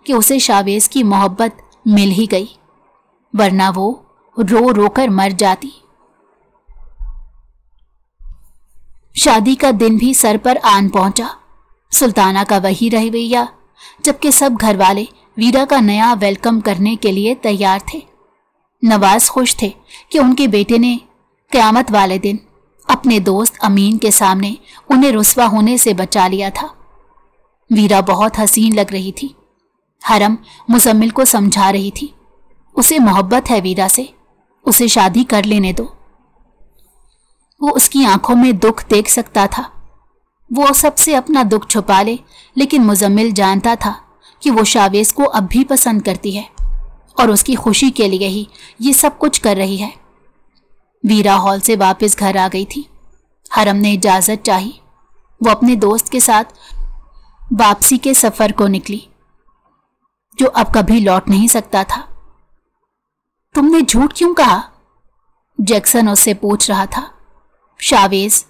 कि उसे शावेज की मोहब्बत मिल ही गई, वरना वो रो रो कर मर जाती। शादी का दिन भी सर पर आन पहुंचा। सुल्ताना का वही रवैया, जबकि सब घर वाले वीरा का नया वेलकम करने के लिए तैयार थे। नवाज खुश थे कि उनके बेटे ने क़यामत वाले दिन अपने दोस्त अमीन के सामने उन्हें रुस्वा होने से बचा लिया था। वीरा बहुत हसीन लग रही थी। हरम मुजम्मिल को समझा रही थी, उसे मोहब्बत है वीरा से, उसे शादी कर लेने दो। वो उसकी आंखों में दुख देख सकता था। वो सबसे अपना दुख छुपा ले, लेकिन मुजम्मिल जानता था कि वो शावेज को अब भी पसंद करती है और उसकी खुशी के लिए ही ये सब कुछ कर रही है। वीरा हॉल से वापस घर आ गई थी। हरम ने इजाजत चाही। वो अपने दोस्त के साथ वापसी के सफर को निकली, जो अब कभी लौट नहीं सकता था। तुमने झूठ क्यों कहा? जैक्सन उससे पूछ रहा था। शावेज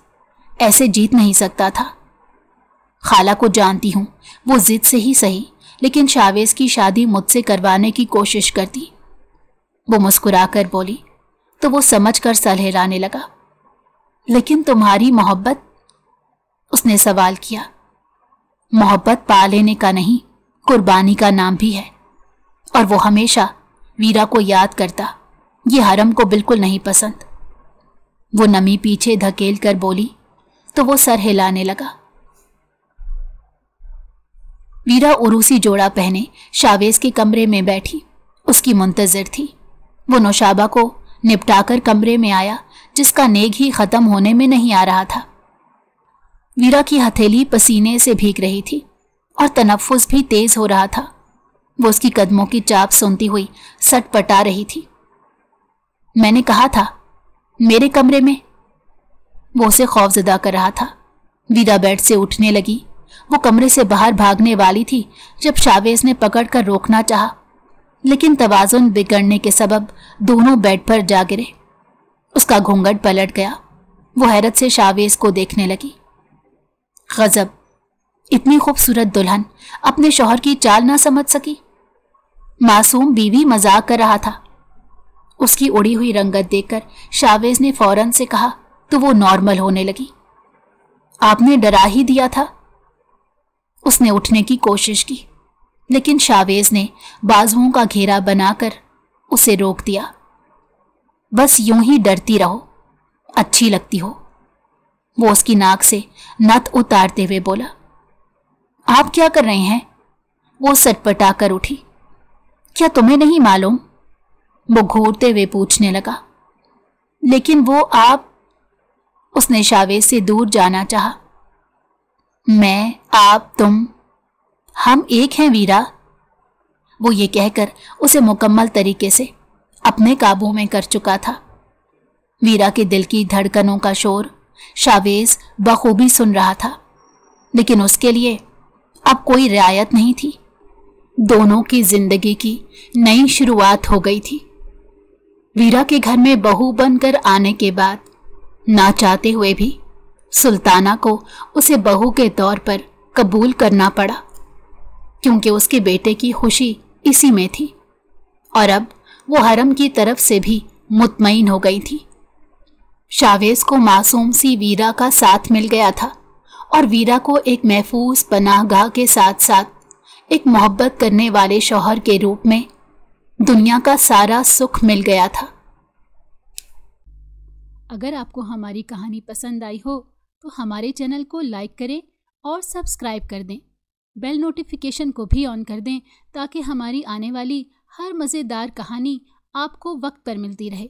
ऐसे जीत नहीं सकता था। खाला को जानती हूं, वो जिद से ही सही, लेकिन शावेज की शादी मुझसे करवाने की कोशिश करती। वो मुस्कुराकर बोली तो वो समझकर सर हिलाने लगा। लेकिन तुम्हारी मोहब्बत? उसने सवाल किया। मोहब्बत पा लेने का नहीं, कुर्बानी का नाम भी है। और वो हमेशा वीरा को याद करता। ये हरम को बिल्कुल नहीं पसंद। वो नमी पीछे धकेल कर बोली तो वो सर हिलाने लगा। वीरा उरूसी जोड़ा पहने शावेज के कमरे में बैठी उसकी मुंतजिर थी। वो नौशाबा को निपटाकर कमरे में आया, जिसका नेग ही खत्म होने में नहीं आ रहा था। वीरा की हथेली पसीने से भीग रही थी और तनफ्फुस भी तेज हो रहा था। वो उसकी कदमों की चाप सुनती हुई सटपटा रही थी। मैंने कहा था मेरे कमरे में। वो उसे खौफजदा कर रहा था। वीरा बेड से उठने लगी। वो कमरे से बाहर भागने वाली थी जब शावेज ने पकड़कर रोकना चाहा, लेकिन तवाजुन बिगड़ने के सबब दोनों बेड पर जा गिरे। उसका घूंघट पलट गया। वो हैरत से शावेज को देखने लगी। गजब, इतनी खूबसूरत दुल्हन अपने शौहर की चाल ना समझ सकी। मासूम बीवी मजाक कर रहा था। उसकी उड़ी हुई रंगत देखकर शावेज ने फौरन से कहा तो वो नॉर्मल होने लगी। आपने डरा ही दिया था। उसने उठने की कोशिश की, लेकिन शावेज ने बाजुओं का घेरा बनाकर उसे रोक दिया। बस यूं ही डरती रहो, अच्छी लगती हो। वो उसकी नाक से नथ उतारते हुए बोला। आप क्या कर रहे हैं? वो सटपटा कर उठी। क्या तुम्हें नहीं मालूम? वो घूरते हुए पूछने लगा। लेकिन वो आप? उसने शावेज से दूर जाना चाहा। मैं, आप, तुम, हम एक हैं वीरा। वो ये कहकर उसे मुकम्मल तरीके से अपने काबू में कर चुका था। वीरा के दिल की धड़कनों का शोर शावेज बखूबी सुन रहा था, लेकिन उसके लिए अब कोई रियायत नहीं थी। दोनों की जिंदगी की नई शुरुआत हो गई थी। वीरा के घर में बहू बनकर आने के बाद ना चाहते हुए भी सुल्ताना को उसे बहू के तौर पर कबूल करना पड़ा। क्योंकि उसके बेटे की खुशी इसी में थी और अब वो हरम की तरफ से भी मुतमईन हो गई थी। शावेज को मासूम सी वीरा का साथ मिल गया था और वीरा को एक महफूज पनाहगाह के साथ साथ एक मोहब्बत करने वाले शौहर के रूप में दुनिया का सारा सुख मिल गया था। अगर आपको हमारी कहानी पसंद आई हो तो हमारे चैनल को लाइक करें और सब्सक्राइब कर दें। बेल नोटिफिकेशन को भी ऑन कर दें ताकि हमारी आने वाली हर मज़ेदार कहानी आपको वक्त पर मिलती रहे।